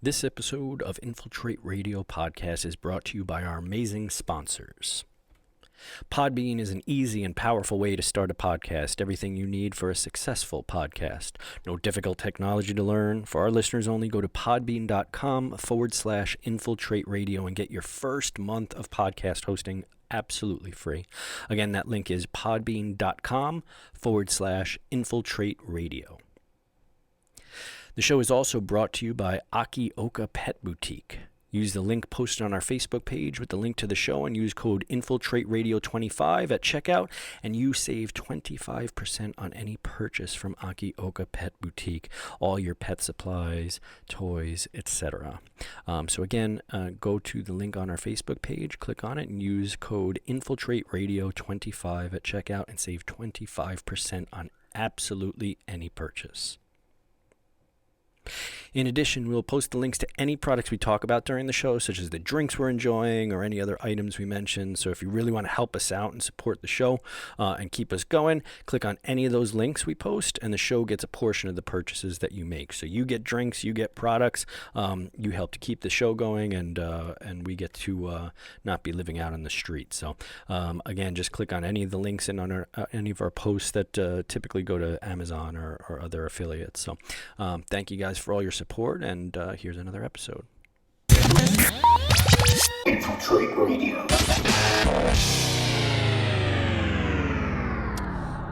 This episode of Infiltrate Radio Podcast is brought to you by our amazing sponsors. Podbean is an easy and powerful way to start a podcast. Everything you need for a successful podcast. No difficult technology to learn. For our listeners only, go to podbean.com/infiltrate radio and get your first month of podcast hosting absolutely free. Again, that link is podbean.com/infiltrate radio. The show is also brought to you by Akioka Pet Boutique. Use the link posted on our Facebook page with the link to the show and use code InfiltrateRadio25 at checkout, and you save 25% on any purchase from Akioka Pet Boutique. All your pet supplies, toys, etc. So again, go to the link on our Facebook page, click on it, and use code InfiltrateRadio25 at checkout and save 25% on absolutely any purchase. In addition, we'll post the links to any products we talk about during the show, such as the drinks we're enjoying or any other items we mentioned. So if you really want to help us out and support the show and keep us going, click on any of those links we post, and the show gets a portion of the purchases that you make. So you get drinks, you get products, you help to keep the show going, and we get to not be living out on the street. So again, just click on any of the links in on any of our posts that typically go to Amazon or other affiliates. So thank you guys for all your support, and here's another episode. Infiltrate Radio.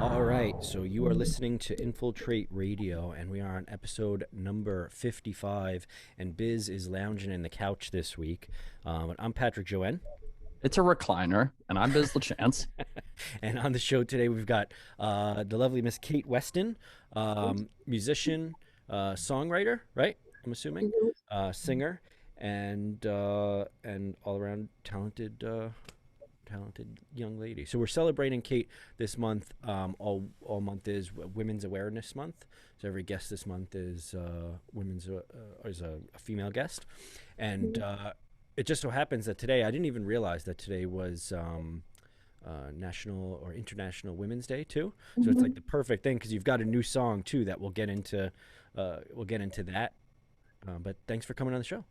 All right, so you are listening to Infiltrate Radio, and we are on episode number 55, and Biz is lounging in the couch this week. I'm Patrick Joanne. It's a recliner, and I'm Biz LaChance. And on the show today, we've got the lovely Miss Kait Weston, musician, songwriter, right? I'm assuming, singer, and all around talented young lady. So we're celebrating Kait this month. All month is Women's Awareness Month. So every guest this month is a female guest, and it just so happens that today, I didn't even realize that today was National or International Women's Day too. So it's like the perfect thing, because you've got a new song too that we'll get into. That. But thanks for coming on the show.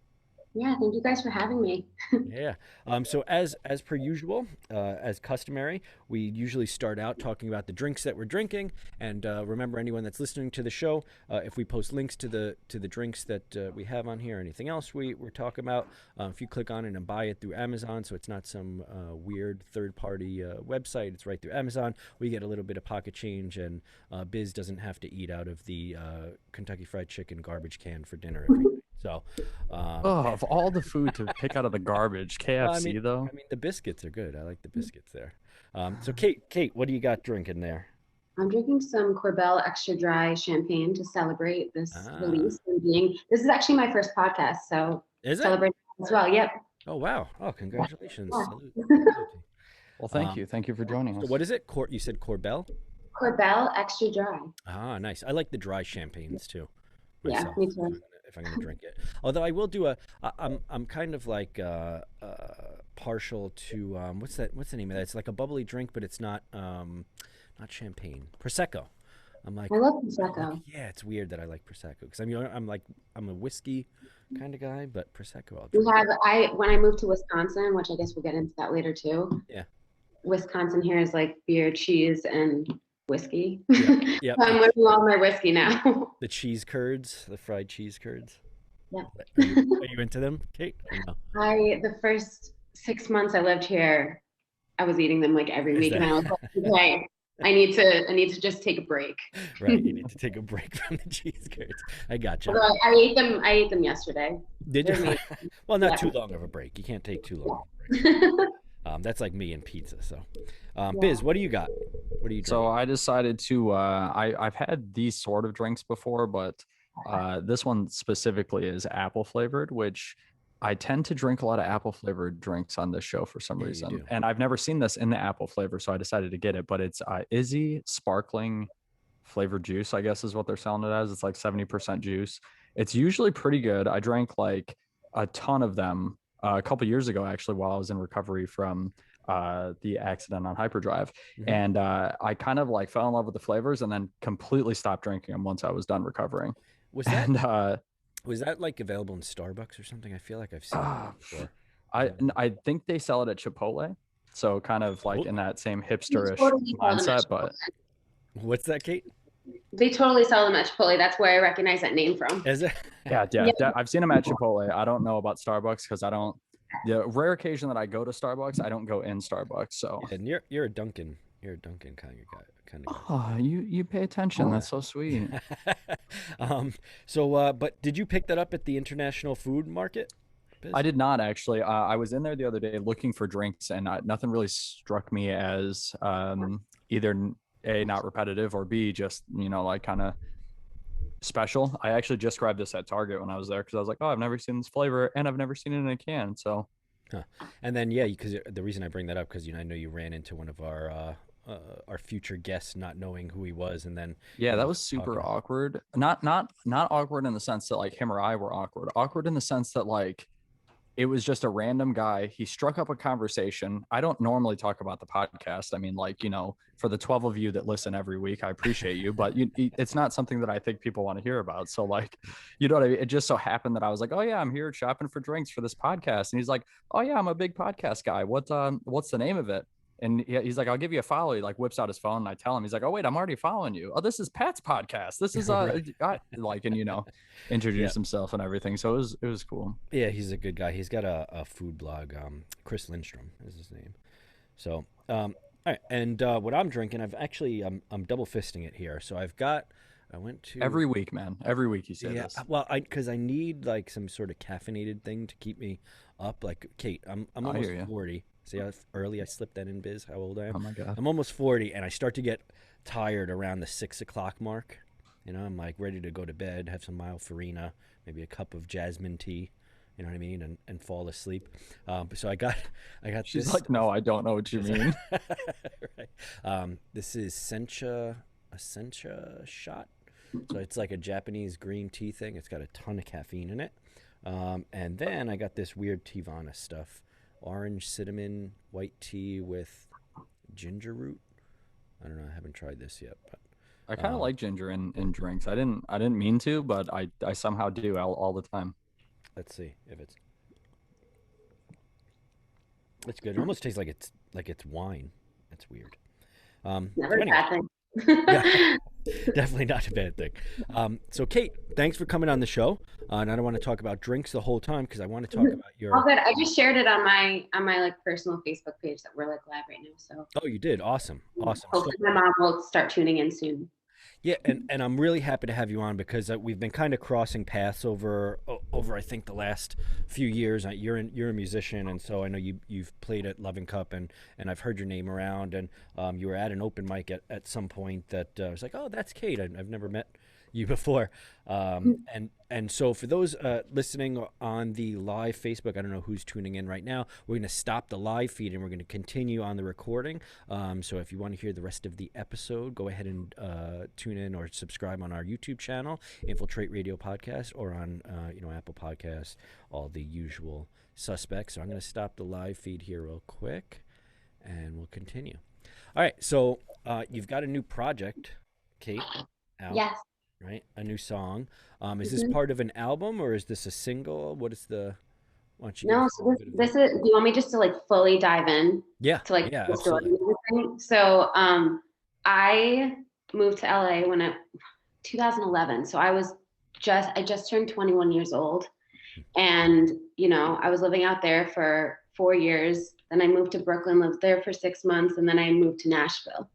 Yeah, thank you guys for having me. Yeah. So as per usual, as customary, we usually start out talking about the drinks that we're drinking. And remember, anyone that's listening to the show, if we post links to the drinks that we have on here, anything else we're talking about, if you click on it and buy it through Amazon, so it's not some weird third-party website, it's right through Amazon, we get a little bit of pocket change, and Biz doesn't have to eat out of the Kentucky Fried Chicken garbage can for dinner every day. So, of all the food to pick out of the garbage, KFC though. I mean, the biscuits are good. I like the biscuits there. So, Kait, what do you got drinking there? I'm drinking some Corbel Extra Dry Champagne to celebrate this release. This is actually my first podcast, so celebrate as well. Yep. Oh wow! Oh, congratulations! Yeah. Salute. Well, thank you for joining us. So what is it? You said Corbel? Corbel Extra Dry. Ah, nice. I like the dry champagnes too. Myself, yeah, me too. If I'm gonna drink it, although I will do I'm kind of like partial to what's the name of that? It's like a bubbly drink, but it's not champagne. Prosecco. I love Prosecco. Yeah, it's weird that I like Prosecco, because I'm a whiskey kind of guy, but Prosecco I'll drink. When I moved to Wisconsin, which I guess we'll get into that later too. Yeah. Wisconsin here is like beer, cheese, and whiskey. Yeah. So I'm living all my whiskey now. The cheese curds, the fried cheese curds. Yeah. Are you into them, Kait? No? The first 6 months I lived here, I was eating them like every week, and I was like, okay, I need to just take a break. Right, you need to take a break from the cheese curds. I gotcha. Although I ate them yesterday. Did you? Well, not too long of a break. You can't take too long of a break. That's like me and pizza. So, Biz, what do you got? What are you drinking? So I decided to. I've had these sort of drinks before, but this one specifically is apple flavored, which I tend to drink a lot of apple flavored drinks on this show for some reason, and I've never seen this in the apple flavor, so I decided to get it. But it's Izzy sparkling flavored juice, I guess is what they're selling it as. It's like 70% juice. It's usually pretty good. I drank like a ton of them a couple years ago, actually, while I was in recovery from the accident on hyperdrive. Mm-hmm. And I kind of like fell in love with the flavors and then completely stopped drinking them once I was done recovering. Was that Was that like available in Starbucks or something? I feel like I've seen it before. I think they sell it at Chipotle, so kind of like in that same hipsterish Totally mindset. But what's that, Kate? They totally sell them at Chipotle. That's where I recognize that name from. Is it? yeah. I've seen them at Chipotle. I don't know about Starbucks because I don't. The rare occasion that I go to Starbucks, I don't go in Starbucks. So and you're a Dunkin'. You're a Dunkin' kind of guy. Oh, you pay attention. That's so sweet. But did you pick that up at the International Food Market? I did not actually. I was in there the other day looking for drinks, and nothing really struck me as either A, not repetitive, or B, just, like kind of special. I actually just grabbed this at Target when I was there because I was like, oh, I've never seen this flavor, and I've never seen it in a can. So, and then because the reason I bring that up because I know you ran into one of our future guests not knowing who he was, and then that was super awkward. Not awkward in the sense that like him or I were awkward. Awkward in the sense that like it was just a random guy. He struck up a conversation. I don't normally talk about the podcast. I mean, like, for the 12 of you that listen every week, I appreciate you, but it's not something that I think people want to hear about. So like, you know what I mean? It just so happened that I was like, oh yeah, I'm here shopping for drinks for this podcast. And he's like, oh yeah, I'm a big podcast guy. What's the name of it? And he's like, I'll give you a follow. He like whips out his phone and I tell him, he's like, oh wait, I'm already following you. Oh, this is Pat's podcast. This is introduce himself and everything. So it was cool. Yeah, he's a good guy. He's got a food blog. Chris Lindstrom is his name. So all right, and what I'm drinking, I'm double fisting it here. So I went to every week, man. Every week you say this. Well, because I need like some sort of caffeinated thing to keep me up. Like Kate, I'm almost 40. See how early I slipped that in, Biz? How old I am? Oh my God. I'm almost 40, and I start to get tired around the 6 o'clock mark. I'm like ready to go to bed, have some mild farina, maybe a cup of jasmine tea, you know what I mean, and fall asleep. So I got She's this. like, no, I don't know what you mean. Right. This is a sencha shot. So it's like a Japanese green tea thing. It's got a ton of caffeine in it. And then I got this weird Tivana stuff. Orange cinnamon white tea with ginger root. I don't know. I haven't tried this yet, but I kind of like ginger in drinks. I didn't mean to, but I somehow do all the time. Let's see if it's good. It almost tastes like it's wine. That's weird. Never a bad thing. Yeah, definitely not a bad thing. So Kate, thanks for coming on the show. And I don't want to talk about drinks the whole time because I want to talk about your. Oh, good. I just shared it on my like personal Facebook page that we're like live right now. So. Oh, you did. Awesome. Hopefully my mom will start tuning in soon. Yeah, and I'm really happy to have you on because we've been kind of crossing paths over I think the last few years. You're a musician, and so I know you've played at Loving Cup, and I've heard your name around, and you were at an open mic at some point that I was like, oh, that's Kate. I've never met you before, and so for those listening on the live Facebook, I don't know who's tuning in right now. We're going to stop the live feed and we're going to continue on the recording. So if you want to hear the rest of the episode, go ahead and tune in or subscribe on our YouTube channel, Infiltrate Radio Podcast, or on Apple Podcasts, all the usual suspects. So I'm going to stop the live feed here real quick, and we'll continue. All right, so you've got a new project, Kate, out. Yes. Right, a new song. Is this part of an album or is this a single? What is the? Why don't you no, so this is. Do you want me just to like fully dive in? Yeah. To like yeah, the story absolutely. and everything? So I moved to LA 2011. So I just turned 21 years old, and I was living out there for 4 years. Then I moved to Brooklyn, lived there for 6 months, and then I moved to Nashville.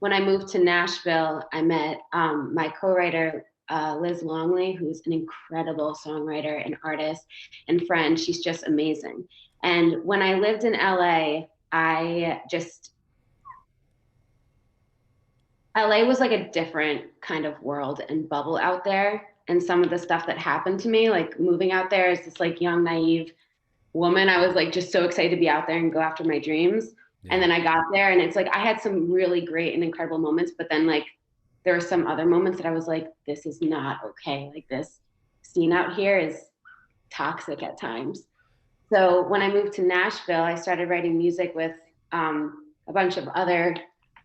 When I moved to Nashville, I met my co-writer, Liz Longley, who's an incredible songwriter and artist and friend. She's just amazing. And when I lived in LA, LA was like a different kind of world and bubble out there. And some of the stuff that happened to me, like moving out there as this like young, naive woman, I was like just so excited to be out there and go after my dreams. Yeah. And then I got there and it's like I had some really great and incredible moments, but then like there were some other moments that I was like, this is not okay. Like this scene out here is toxic at times. So when I moved to Nashville, I started writing music with a bunch of other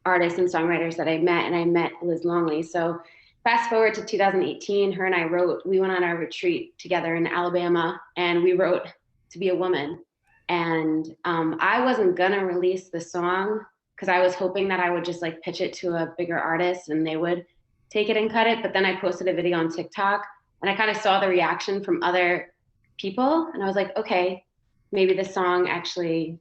artists and songwriters that I met, and I met Liz Longley. So fast forward to 2018, her and I we went on our retreat together in Alabama, and we wrote To Be a Woman. And I wasn't gonna release the song because I was hoping that I would just like pitch it to a bigger artist and they would take it and cut it. But then I posted a video on TikTok and I kind of saw the reaction from other people. And I was like, okay, maybe this song actually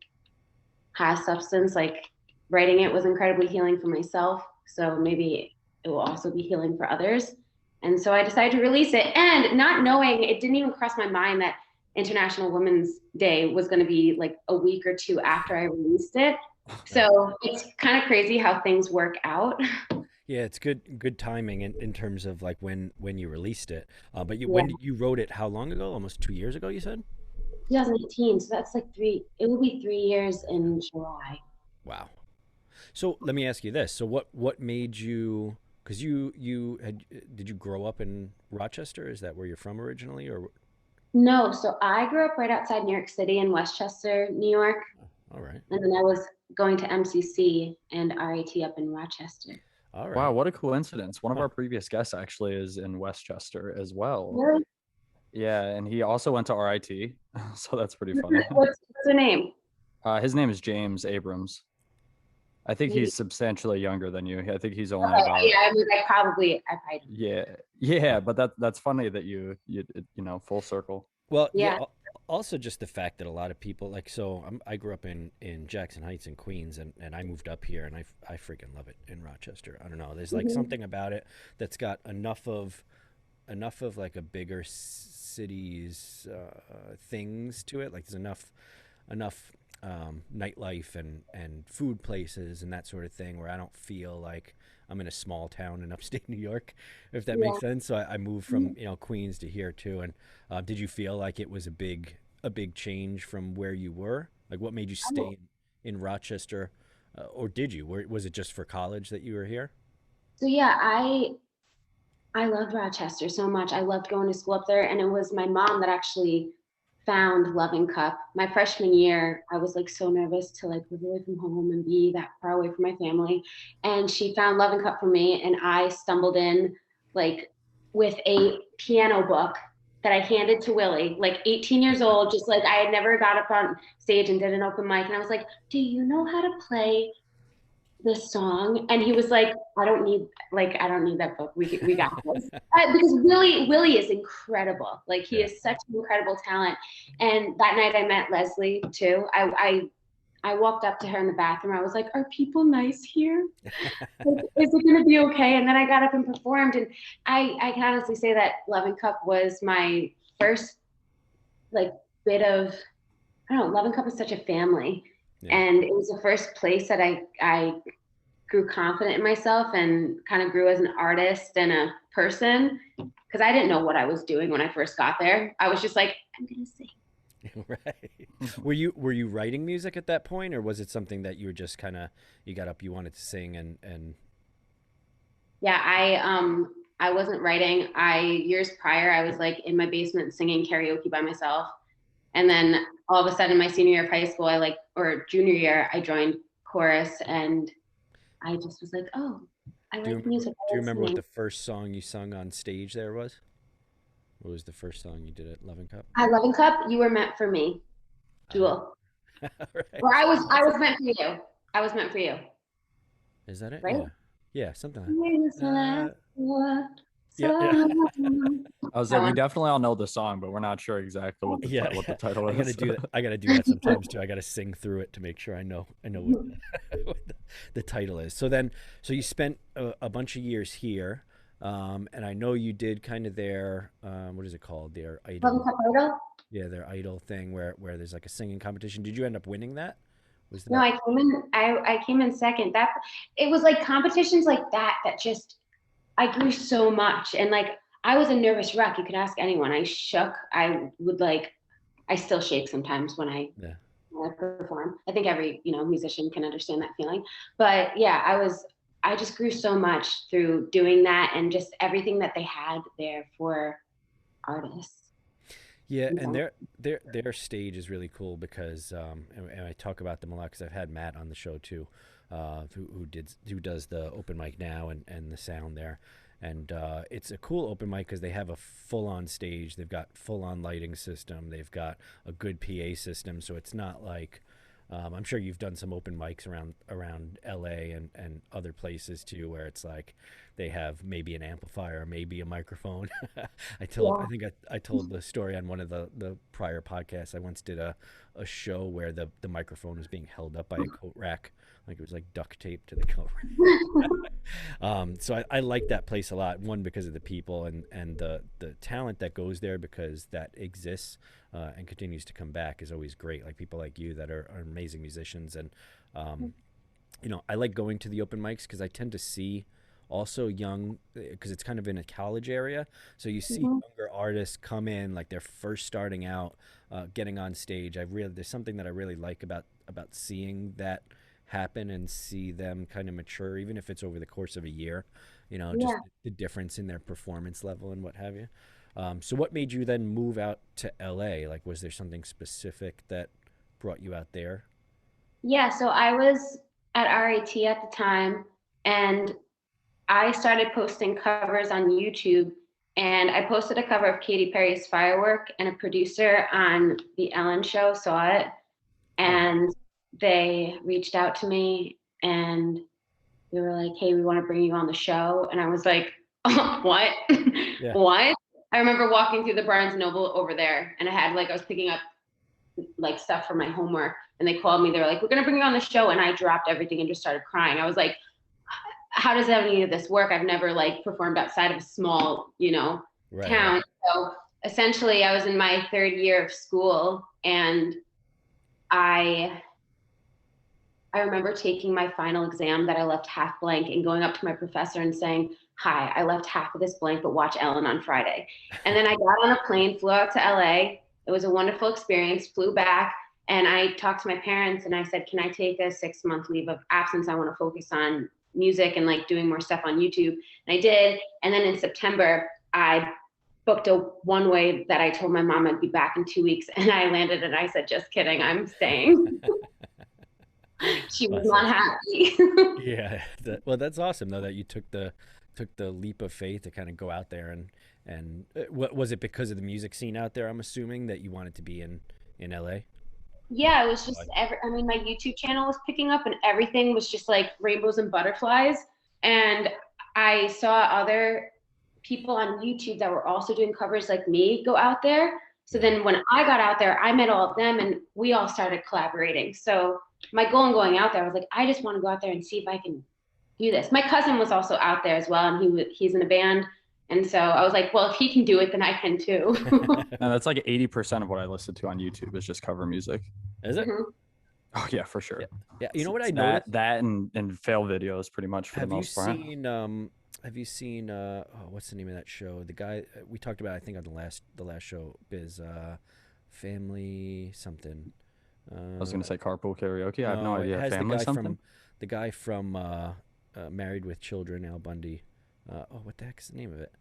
has substance. Like writing it was incredibly healing for myself. So maybe it will also be healing for others. And so I decided to release it, and not knowing, it didn't even cross my mind that International Women's Day was going to be like a week or two after I released it. So it's kind of crazy how things work out. Yeah, it's good timing in terms of like when you released it. But Yeah. when you wrote it, how long ago? Almost 2 years ago, you said? 2018. So that's like it will be 3 years in July. Wow. So let me ask you this. So what made you? Because did you grow up in Rochester? Is that where you're from originally, or? No, so I grew up right outside New York City in Westchester, New York. All right. And then I was going to MCC and RIT up in Rochester. All right. Wow, what a coincidence. One of Huh. our previous guests actually is in Westchester as well. Really? Yeah, and he also went to RIT, so that's pretty funny. What's the name? His name is James Abrams. I think Maybe. he's substantially younger than you. I think he's only Okay, about yeah, I mean, I probably. yeah, but that's funny that you full circle. Well, yeah. Yeah. Also, just the fact that a lot of people like I grew up in Jackson Heights in Queens, and I moved up here, and I freaking love it in Rochester. I don't know. There's like something about it that's got enough of like a bigger city's things to it. Like there's enough nightlife and food places and that sort of thing where I don't feel like I'm in a small town in upstate New York, if that makes sense. So I moved from Queens to here too. And did you feel like it was a big change from where you were? Like what made you stay in Rochester, or did you? Was it just for college that you were here? So yeah, I loved Rochester so much. I loved going to school up there, and it was my mom that actually found Loving Cup. My freshman year, I was like so nervous to like live away from home and be that far away from my family. And she found Loving Cup for me, and I stumbled in like with a piano book that I handed to Willie, like 18 years old, just like I had never got up on stage and did an open mic. And I was like, do you know how to play this song? And he was like, I don't need that book. We got this. Because Willie is incredible. Like he is such an incredible talent. And that night I met Leslie too. I walked up to her in the bathroom. I was like, are people nice here? Like, is it gonna be okay? And then I got up and performed. And I can honestly say that Loving Cup was my first like bit of, I don't know, Loving Cup is such a family. Yeah. And it was the first place that I grew confident in myself and kind of grew as an artist and a person, because I didn't know what I was doing when I first got there. I was just like, I'm gonna sing. Right. Were you writing music at that point, or was it something that you were just kind of, you got up, you wanted to sing and? Yeah, I wasn't writing. Years prior, I was like in my basement singing karaoke by myself. And then all of a sudden, my senior year of high school, or junior year, I joined chorus, and I just was like, oh, I like music. Do you remember what the first song you sung on stage there was? What was the first song you did at Loving Cup? At Loving Cup, You Were Meant for Me, Jewel. Right. Or I was meant for you. I was meant for you. Is that it? Right? Yeah, something like that. Yeah. I was like, we definitely all know the song, but we're not sure exactly what the title is. I gotta do that. I gotta do that sometimes too. I gotta sing through it to make sure I know what the title is. So you spent a bunch of years here, and I know you did kind of their what is it called? Their idol. Yeah, their idol thing where there's like a singing competition. Did you end up winning that? No, I came in second. It was like competitions like that just, I grew so much, and like I was a nervous wreck. You could ask anyone. I shook. I still shake sometimes when I perform. I think every musician can understand that feeling. But yeah, I just grew so much through doing that, and just everything that they had there for artists. Yeah, and their stage is really cool because and I talk about them a lot because I've had Matt on the show too, who does the open mic now and the sound there, and it's a cool open mic because they have a full-on stage. They've got full-on lighting system. They've got a good PA system, so it's not like I'm sure you've done some open mics around LA and other places too, where it's like they have maybe an amplifier, maybe a microphone. I think I told the story on one of the prior podcasts. I once did a show where the microphone was being held up by a coat rack, like it was like duct tape to the coat rack. So I like that place a lot. One, because of the people and the talent that goes there, because that exists and continues to come back, is always great. Like people like you that are amazing musicians, and I like going to the open mics because I tend to see also young, because it's kind of in a college area, so you see younger artists come in like they're first starting out, getting on stage. There's something that I really like about seeing that happen and see them kind of mature, even if it's over the course of a year, just the difference in their performance level and what have you. So what made you then move out to LA? Like, was there something specific that brought you out there? Yeah, so I was at RIT at the time, and I started posting covers on YouTube, and I posted a cover of Katy Perry's Firework, and a producer on the Ellen show saw it, and they reached out to me, and they were like, "Hey, we want to bring you on the show." And I was like, oh, "What? Yeah. What?" I remember walking through the Barnes Noble over there, and I was picking up like stuff for my homework, and they called me. They were like, "We're gonna bring you on the show," and I dropped everything and just started crying. I was like, how does any of this work? I've never like performed outside of a small, town. So essentially I was in my third year of school, and I remember taking my final exam that I left half blank and going up to my professor and saying, "Hi, I left half of this blank, but watch Ellen on Friday." And then I got on a plane, flew out to LA. It was a wonderful experience, flew back, and I talked to my parents and I said, "Can I take a 6-month leave of absence? I want to focus on music and like doing more stuff on YouTube." And I did. And then in September, I booked a one-way that I told my mom I'd be back in 2 weeks. And I landed and I said, "Just kidding, I'm staying." She was not happy. Yeah. Well, that's awesome though that you took the leap of faith to kind of go out there, and what was it, because of the music scene out there? I'm assuming that you wanted to be in LA. Yeah, it was just my YouTube channel was picking up and everything was just like rainbows and butterflies. And I saw other people on YouTube that were also doing covers like me go out there. So then when I got out there, I met all of them and we all started collaborating. So my goal in going out there was like, I just want to go out there and see if I can do this. My cousin was also out there as well, and he's in a band. And so I was like, well, if he can do it, then I can too. No, that's like 80% of what I listen to on YouTube is just cover music. Is it? Mhm. Oh yeah, for sure. Yeah. You know what I It's noticed? that and fail videos pretty much for the most part. Have you seen what's the name of that show? The guy we talked about, I think, on the last show, Biz, Family something. I was gonna say carpool karaoke. I have no it idea. has Family something. The guy from Married with Children, Al Bundy. What the heck's the name of it?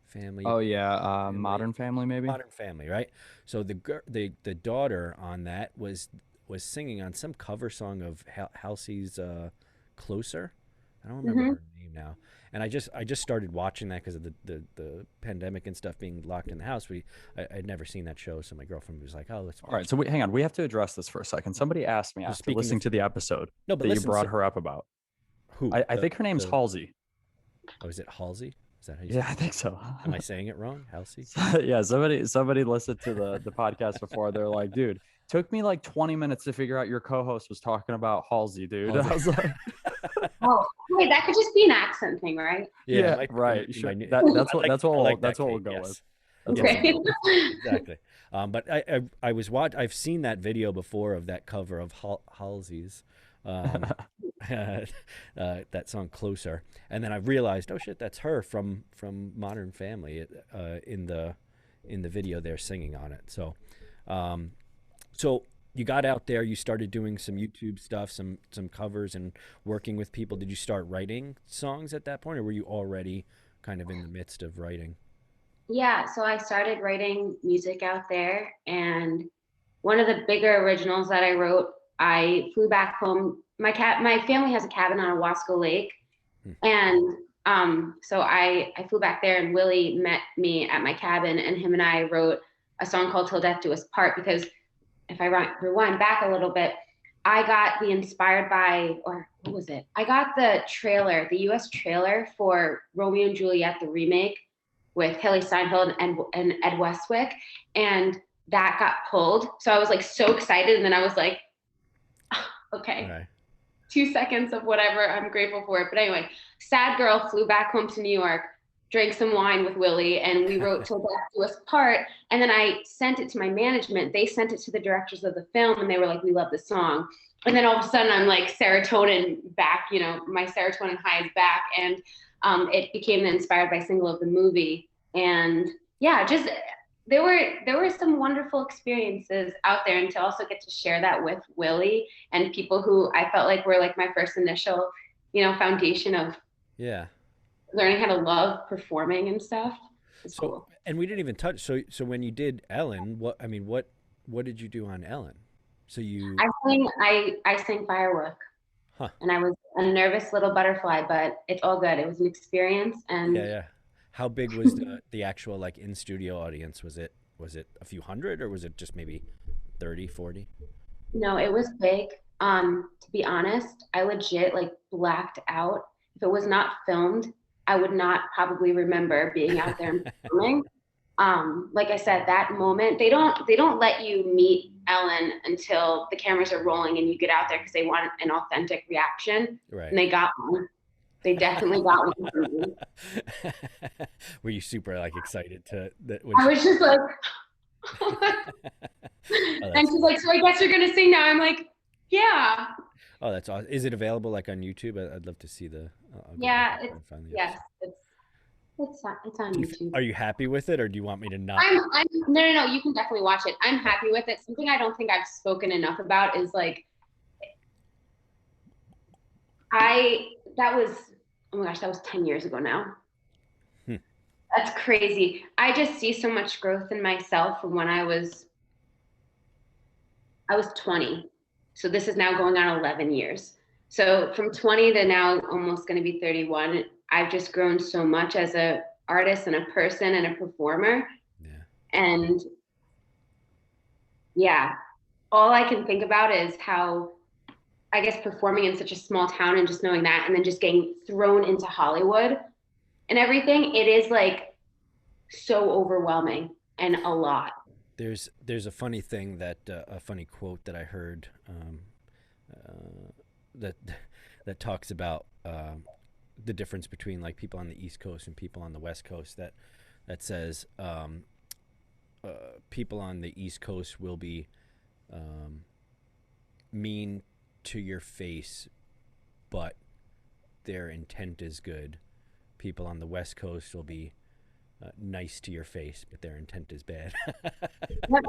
Family. Oh yeah, Family. Modern Family maybe. Modern Family, right? So the daughter on that was singing on some cover song of Halsey's "Closer." I don't remember her name now. And I just started watching that because of the pandemic and stuff, being locked in the house. I'd never seen that show, so my girlfriend was like, "Oh, let's watch." All right, so hang on. We have to address this for a second. Somebody asked me after listening to the episode that you brought her up about. Who? I think her name's Halsey. Oh, is it Halsey? Is that how you Yeah, say it? I think so. Am I saying it wrong? Halsey? Yeah, somebody listened to the podcast before. They're like, "Dude, took me like 20 minutes to figure out your co-host was talking about Halsey, dude." Halsey. I was like, "Oh, wait, that could just be an accent thing, right?" Yeah, right. Sure. That's what we'll go with. Okay. Exactly. But I've seen that video before of that cover of Halsey's, that song "Closer," and then I realized, oh shit, that's her from Modern Family, in the video they're singing on it. So, so you got out there, you started doing some YouTube stuff, some covers, and working with people. Did you start writing songs at that point, or were you already kind of in the midst of writing? Yeah, so I started writing music out there, and one of the bigger originals that I wrote, I flew back home. My family has a cabin on Owasco Lake, and So I flew back there, and Willie met me at my cabin, and him and I wrote a song called Till Death Do Us Part, because if I rewind back a little bit, I got the inspired by, or what was it? I got the trailer, the US trailer for Romeo and Juliet, the remake with Haley Steinfeld and Ed Westwick. And that got pulled. So I was like so excited. And then I was like, okay, Right. 2 seconds of whatever. I'm grateful for it. But anyway, sad girl flew back home to New York, drank some wine with Willie, and we wrote Till Death Do Us Part. And then I sent it to my management. They sent it to the directors of the film, and they were like, we love the song. And then all of a sudden I'm like serotonin back, you know, my serotonin high is back. And it became the inspired by single of the movie. And yeah, just there were some wonderful experiences out there, and to also get to share that with Willie and people who I felt like were like my first initial, you know, foundation of Yeah. learning how to love performing and stuff. It's So, cool. and we didn't even touch. So when you did Ellen, what did you do on Ellen? So you, I sang firework, huh? and I was a nervous little butterfly, but it's all good. It was an experience, Yeah, and yeah. How big was the actual like in studio audience? Was it a few hundred, or was it just maybe 30, 40? no, it was big. To be honest, I legit like blacked out. If it was not filmed, I would not probably remember being out there and performing. Like I said, that moment, they don't let you meet Ellen until the cameras are rolling and you get out there, because they want an authentic reaction. Right. And they got one. They definitely got one from me. Were you super like excited to that when I was just like, Oh, and she's like, so I guess you're gonna sing now. I'm like, yeah, oh, that's awesome. Is it available like on YouTube? I'd love to see the. I'll go yeah. back It's and find the yes, episode. it's on YouTube. Are you happy with it, or do you want me to not? I'm no. You can definitely watch it. I'm happy with it. Something I don't think I've spoken enough about is like that was, oh my gosh, that was 10 years ago now. Hmm. That's crazy. I just see so much growth in myself from when I was 20. So this is now going on 11 years. So from 20 to now almost going to be 31, I've just grown so much as a artist and a person and a performer. Yeah. And yeah, all I can think about is how, I guess, performing in such a small town and just knowing that, and then just getting thrown into Hollywood and everything, it is like so overwhelming and a lot. There's a funny thing that a funny quote that I heard that that talks about the difference between like people on the East Coast and people on the West Coast. That says people on the East Coast will be mean to your face, but their intent is good. People on the West Coast will be nice to your face, but their intent is bad. Yep,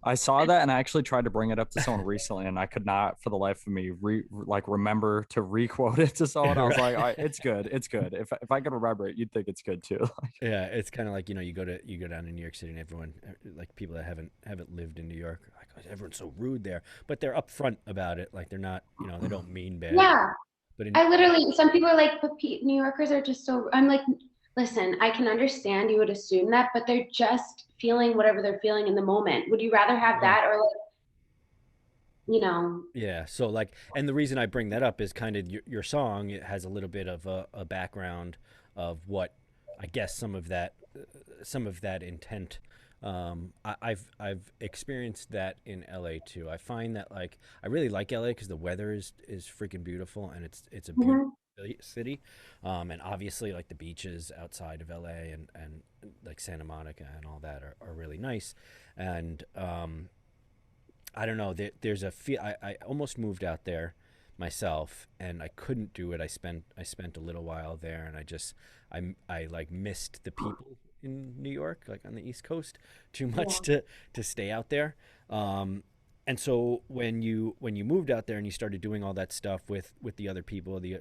I saw that, and I actually tried to bring it up to someone recently, and I could not for the life of me remember to requote it to someone. I was like, it's good, it's good. If I could remember it, you'd think it's good too. Yeah, it's kind of like, you know, you go down to New York City, and everyone, like people that haven't lived in New York, are like, oh, everyone's so rude there, but they're upfront about it. Like they're not, you know, they don't mean bad. yeah. But I literally, some people are like, but New Yorkers are just so, I'm like, listen, I can understand you would assume that, but they're just feeling whatever they're feeling in the moment. Would you rather have yeah. that, or like, you know? Yeah. So like, and the reason I bring that up is kind of your song. It has a little bit of a background of what I guess some of that intent. I've experienced that in LA too. I find that like I really like LA because the weather is freaking beautiful, and it's a beautiful city, and obviously like the beaches outside of LA and like Santa Monica and all that are really nice, and I don't know. There's a feel. I almost moved out there myself, and I couldn't do it. I spent a little while there, and I like missed the people in New York, like on the East Coast, too much to stay out there. And so when you moved out there and you started doing all that stuff with the other people, the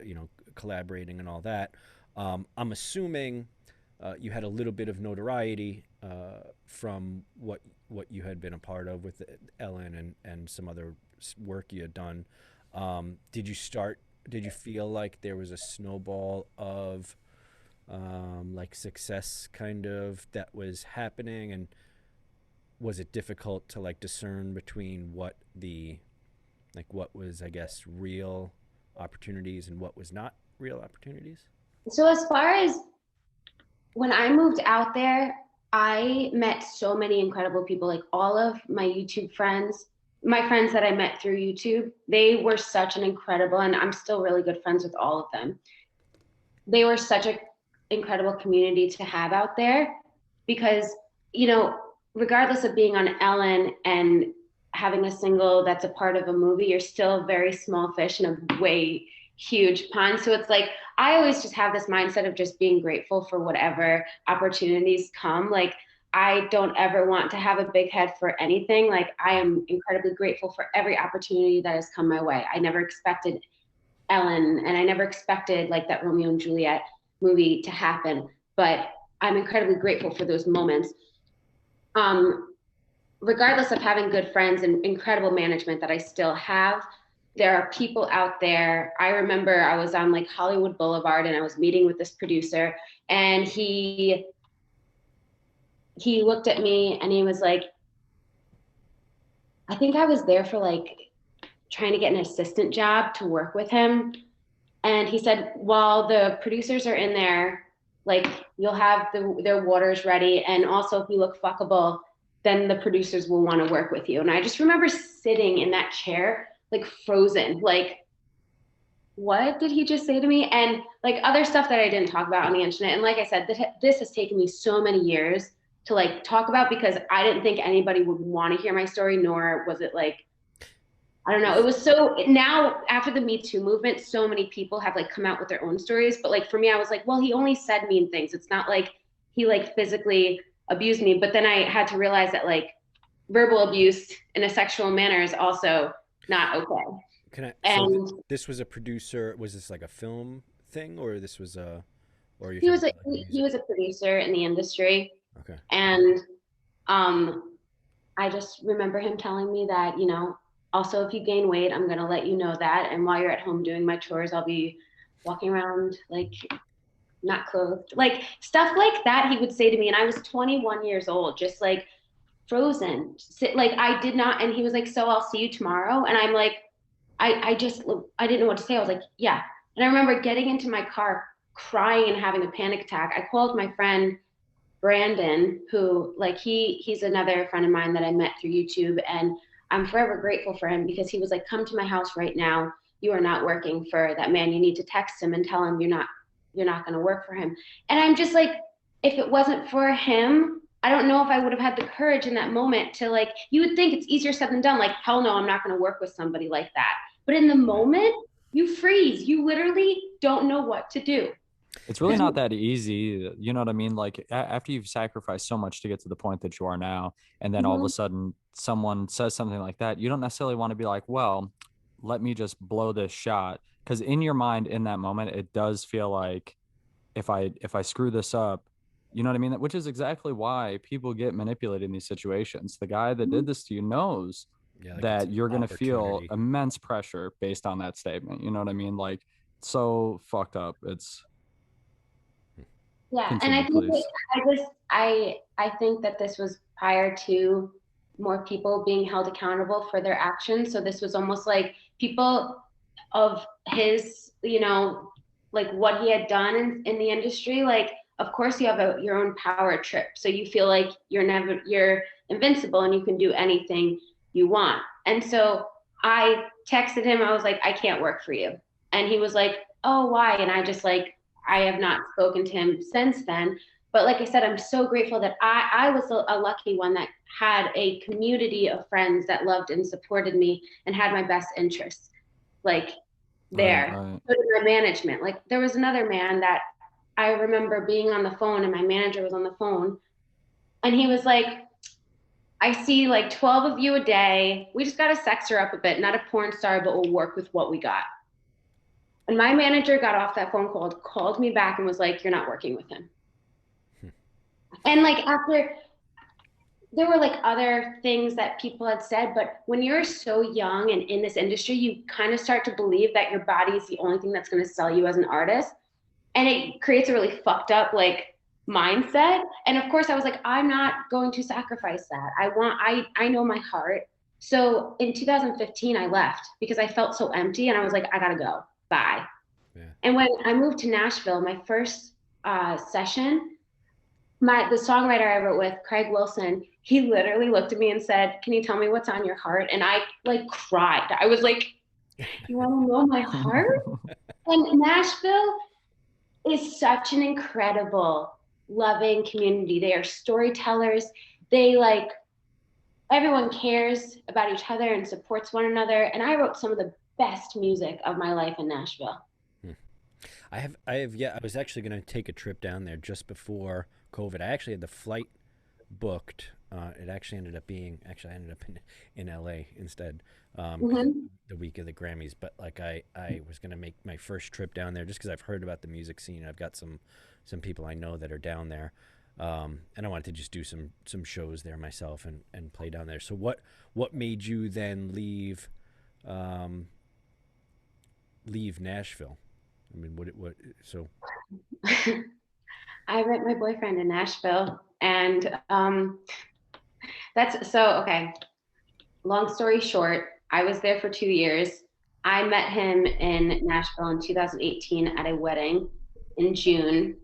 collaborating and all that, I'm assuming you had a little bit of notoriety from what you had been a part of with Ellen and some other work you had done. Did you start did you feel like there was a snowball of like success kind of that was happening, and was it difficult to like discern between what the like what was, I guess, real opportunities and what was not real opportunities? So as far as when I moved out there, I met so many incredible people. Like all of my YouTube friends, my friends that I met through YouTube, they were such an incredible, and I'm still really good friends with all of them. They were such an incredible community to have out there because, you know, regardless of being on Ellen and having a single that's a part of a movie, you're still a very small fish in a way huge pond. So it's like, I always just have this mindset of just being grateful for whatever opportunities come. Like, I don't ever want to have a big head for anything. Like, I am incredibly grateful for every opportunity that has come my way. I never expected Ellen, and I never expected like that Romeo and Juliet movie to happen, but I'm incredibly grateful for those moments. Regardless of having good friends and incredible management that I still have, there are people out there. I remember I was on like Hollywood Boulevard and I was meeting with this producer, and he looked at me and he was like, I think I was there for like trying to get an assistant job to work with him. And he said, while the producers are in there, like you'll have their waters ready. And also if you look fuckable, then the producers will want to work with you. And I just remember sitting in that chair, like frozen, like, what did he just say to me? And like other stuff that I didn't talk about on the internet. And like I said, this has taken me so many years to like talk about, because I didn't think anybody would want to hear my story, nor was it like, I don't know. It was so, now after the Me Too movement, so many people have like come out with their own stories. But like for me, I was like, well, he only said mean things. It's not like he like physically abused me. But then I had to realize that like verbal abuse in a sexual manner is also not okay. Can I? So And this was a producer. Was this like a film thing, or this was a, or you're he talking was a about like he music? was a producer in the industry. Okay. And I just remember him telling me that, you know, also if you gain weight, I'm gonna let you know that. And while you're at home doing my chores, I'll be walking around like not clothed. Like stuff like that he would say to me. And I was 21 years old, just like frozen. Like I did not, and he was like, so I'll see you tomorrow. And I'm like, I didn't know what to say. I was like, yeah. And I remember getting into my car crying and having a panic attack. I called my friend Brandon, who like he's another friend of mine that I met through YouTube, and I'm forever grateful for him, because he was like, come to my house right now. You are not working for that man. You need to text him and tell him you're not going to work for him. And I'm just like, if it wasn't for him, I don't know if I would have had the courage in that moment to like, you would think it's easier said than done. Like, hell no, I'm not going to work with somebody like that. But in the moment, you freeze. You literally don't know what to do. It's really not that easy. You know what I mean? Like after you've sacrificed so much to get to the point that you are now, and then all of a sudden someone says something like that, you don't necessarily want to be like, well, let me just blow this shot. Because in your mind, in that moment, it does feel like if I screw this up, you know what I mean? Which is exactly why people get manipulated in these situations. The guy that did this to you knows Yeah, like it's that an you're going to feel opportunity. immense pressure based on that statement. You know what I mean? Like, so fucked up. It's Yeah, and I continue, think that please. I think that this was prior to more people being held accountable for their actions. So this was almost like people of his, you know, like what he had done in the industry. Like, of course, you have your own power trip, so you feel like you're invincible and you can do anything you want. And so I texted him. I was like, I can't work for you, and he was like, oh, why? And I just like, I have not spoken to him since then. But like I said, I'm so grateful that I was a lucky one that had a community of friends that loved and supported me and had my best interests like Right, there. right. So did my management. Like there was another man that I remember being on the phone, and my manager was on the phone, and he was like, I see like 12 of you a day. We just got to sex her up a bit, not a porn star, but we'll work with what we got. And my manager got off that phone call, called me back, and was like, you're not working with him. And like after there were like other things that people had said, but when you're so young and in this industry, you kind of start to believe that your body is the only thing that's going to sell you as an artist. And it creates a really fucked up like mindset. And of course I was like, I'm not going to sacrifice that. I know my heart. So in 2015 I left because I felt so empty and I was like, I gotta go. Bye. Yeah. And when I moved to Nashville, my first session, the songwriter I wrote with, Kait Weston, he literally looked at me and said, "Can you tell me what's on your heart?" And I like cried. I was like, "You want to know my heart?" And Nashville is such an incredible, loving community. They are storytellers. They like everyone cares about each other and supports one another. And I wrote some of the best music of my life in Nashville. Yeah, I was actually going to take a trip down there just before COVID. I actually had the flight booked. It actually ended up being, actually, I ended up in LA instead, 'cause the week of the Grammys. But like, I was going to make my first trip down there just because I've heard about the music scene. I've got some people I know that are down there. And I wanted to just do some shows there myself and play down there. So what made you then leave Nashville? I mean, so I met my boyfriend in Nashville, and that's so okay. Long story short, I was there for 2 years. I met him in Nashville in 2018 at a wedding in June,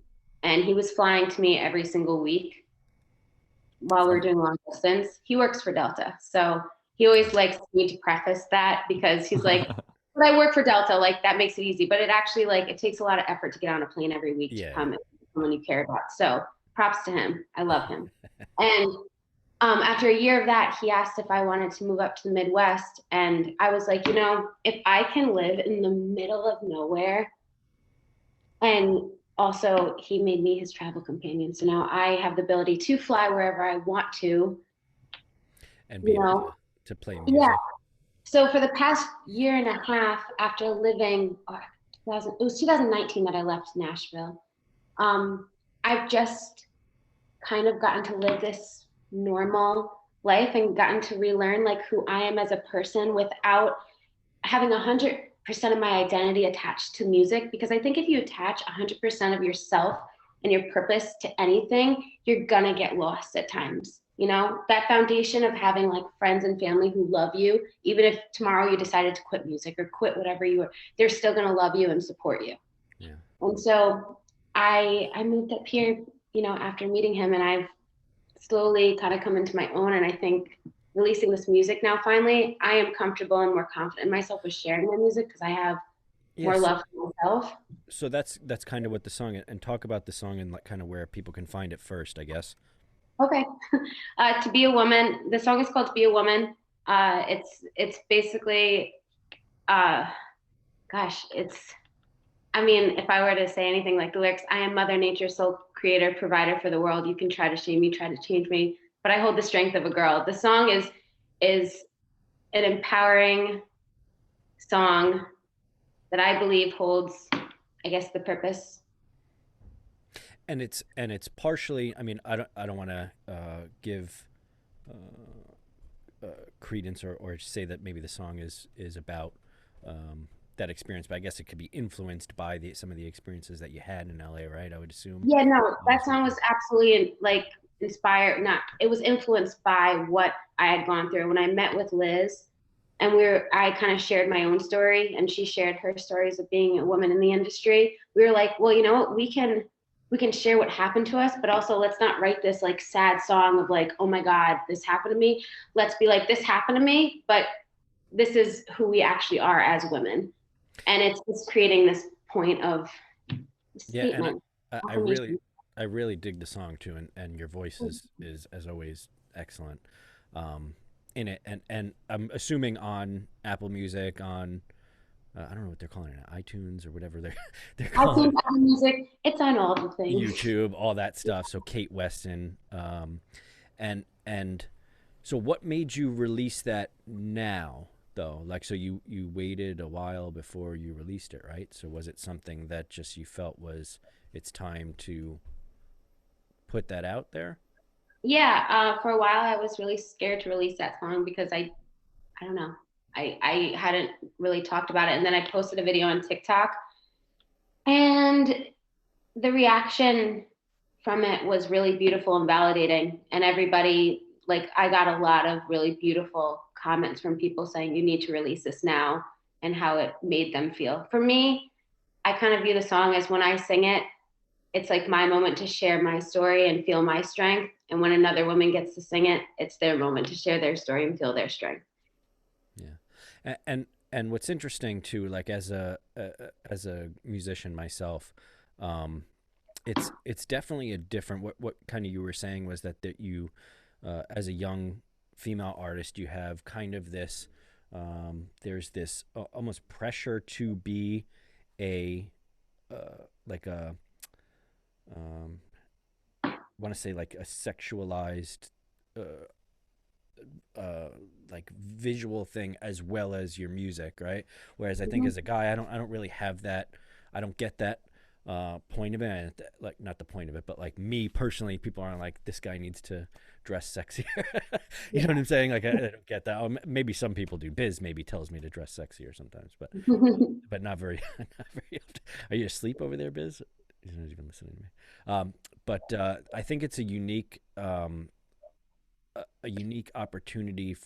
and he was flying to me every single week while we were doing long distance. He works for Delta, so he always likes me to preface that because he's like, but I work for Delta, like that makes it easy. But it actually like it takes a lot of effort to get on a plane every week to come and someone you care about. So props to him. I love him. And after a year of that, he asked if I wanted to move up to the Midwest. And I was like, if I can live in the middle of nowhere, and also he made me his travel companion. So now I have the ability to fly wherever I want to. And be able to play music. Yeah. So for the past year and a half after living, it was 2019 that I left Nashville. I've just kind of gotten to live this normal life and gotten to relearn like who I am as a person without having 100% of my identity attached to music. Because I think if you attach 100% of yourself and your purpose to anything, you're gonna get lost at times. That foundation of having like friends and family who love you, even if tomorrow you decided to quit music or quit whatever you were, they're still going to love you and support you. Yeah. And so I moved up here, after meeting him, and I've slowly kind of come into my own. And I think releasing this music now, finally, I am comfortable and more confident in myself with sharing my music because I have more love for myself. So that's kind of what the song, and talk about the song and like kind of where people can find it first, I guess. Okay. To Be a Woman. The song is called To Be a Woman. It's basically, if I were to say anything like the lyrics, I am Mother Nature, sole creator, provider for the world. You can try to shame me, try to change me, but I hold the strength of a girl. The song is an empowering song that I believe holds, I guess, the purpose. And it's partially. I mean, I don't want to give credence or say that maybe the song is about that experience, but I guess it could be influenced by some of the experiences that you had in LA, right? I would assume. Yeah, no, that song was absolutely like inspired. It was influenced by what I had gone through when I met with Liz, and I kind of shared my own story, and she shared her stories of being a woman in the industry. We were like, well, you know what, we can share what happened to us, but also let's not write this like sad song of like, oh my God, this happened to me. Let's be like, this happened to me, but this is who we actually are as women. And it's creating this point of statement. Yeah, and I really dig the song too, and your voice is as always excellent in it. And I'm assuming on Apple Music, on I don't know what they're calling it, iTunes or whatever they're calling it. Apple Music, it's on all the things. YouTube, all that stuff. So Kait Weston, and so what made you release that now though? Like, so you waited a while before you released it, right? So was it something that just you felt was it's time to put that out there? Yeah, for a while I was really scared to release that song because I don't know. I hadn't really talked about it. And then I posted a video on TikTok, and the reaction from it was really beautiful and validating. And everybody, like, I got a lot of really beautiful comments from people saying, you need to release this now, and how it made them feel. For me, I kind of view the song as when I sing it, it's like my moment to share my story and feel my strength. And when another woman gets to sing it, it's their moment to share their story and feel their strength. Yeah, and what's interesting too, like as a musician myself, um, it's definitely a different. What kind of you were saying was that you, as a young female artist, you have kind of this. There's this almost pressure to be a like a um, want to say like a sexualized uh, like visual thing as well as your music, right? Whereas I think Mm-hmm. as a guy, I don't really have that. I don't get that point of it. And like not the point of it, but like me personally, people aren't like this guy needs to dress sexier. You know what I'm saying? Like I don't get that. Maybe some people do. Biz maybe tells me to dress sexier sometimes, but not very not very often. Are you asleep over there, Biz? He's not even listening to me. But I think it's a unique opportunity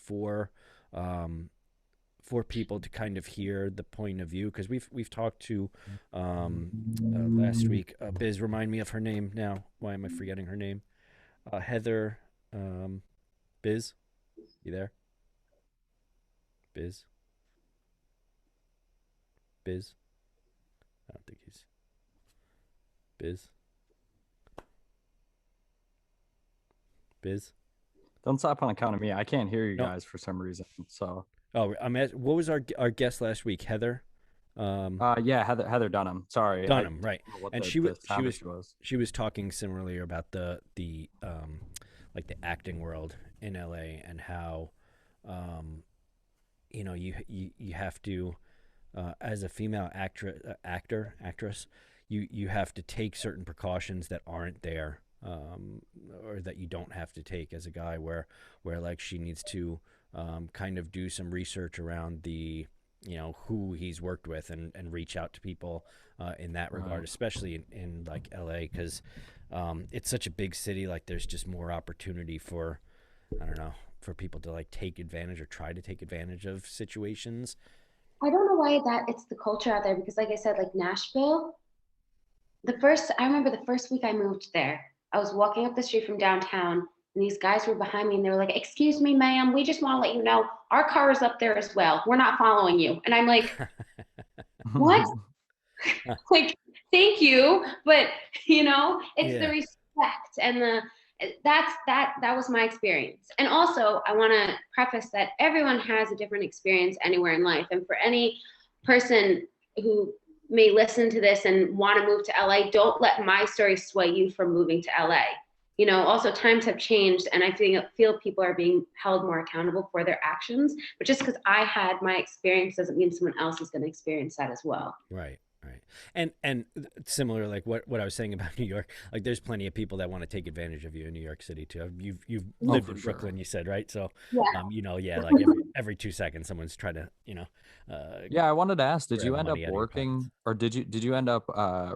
um, for people to kind of hear the point of view because we've talked to last week. Biz, remind me of her name now. Why am I forgetting her name? Heather. Um, Biz, you there? Biz, Biz. I don't think he's Biz. Biz. Don't stop on account of me. I can't hear you No. guys for some reason. So, Oh, what was our guest last week? Heather. Um, yeah, Heather Dunham. Sorry, I Dunham, don't right? know what And the sound issue was. she was talking similarly about the like the acting world in LA and how um, you have to as a female actress you have to take certain precautions that aren't there or that you don't have to take as a guy where like she needs to kind of do some research around the who he's worked with and reach out to people in that regard, Right. especially in like LA because it's such a big city. Like there's just more opportunity for I don't know for people to like take advantage or try to take advantage of situations. I don't know why that it's the culture out there because, like I said, like Nashville, I remember the first week I moved there, I was walking up the street from downtown, and these guys were behind me, and they were like, "Excuse me, ma'am, we just want to let you know our car is up there as well. We're not following you." And I'm like, "What?" Like, thank you, but it's the Yeah. respect and the that was my experience. And also, I want to preface that everyone has a different experience anywhere in life, and for any person who may listen to this and want to move to LA, don't let my story sway you from moving to LA. Also times have changed, and I feel people are being held more accountable for their actions. But just because I had my experience doesn't mean someone else is going to experience that as well. Right, right. And similar like what I was saying about New York, like there's plenty of people that want to take advantage of you in New York City too. You've Oh, lived for in sure. Brooklyn, you said, right? So Yeah. yeah, like every 2 seconds someone's trying to, Yeah, I wanted to ask, did you grab end up money out of your pockets. working or did you end up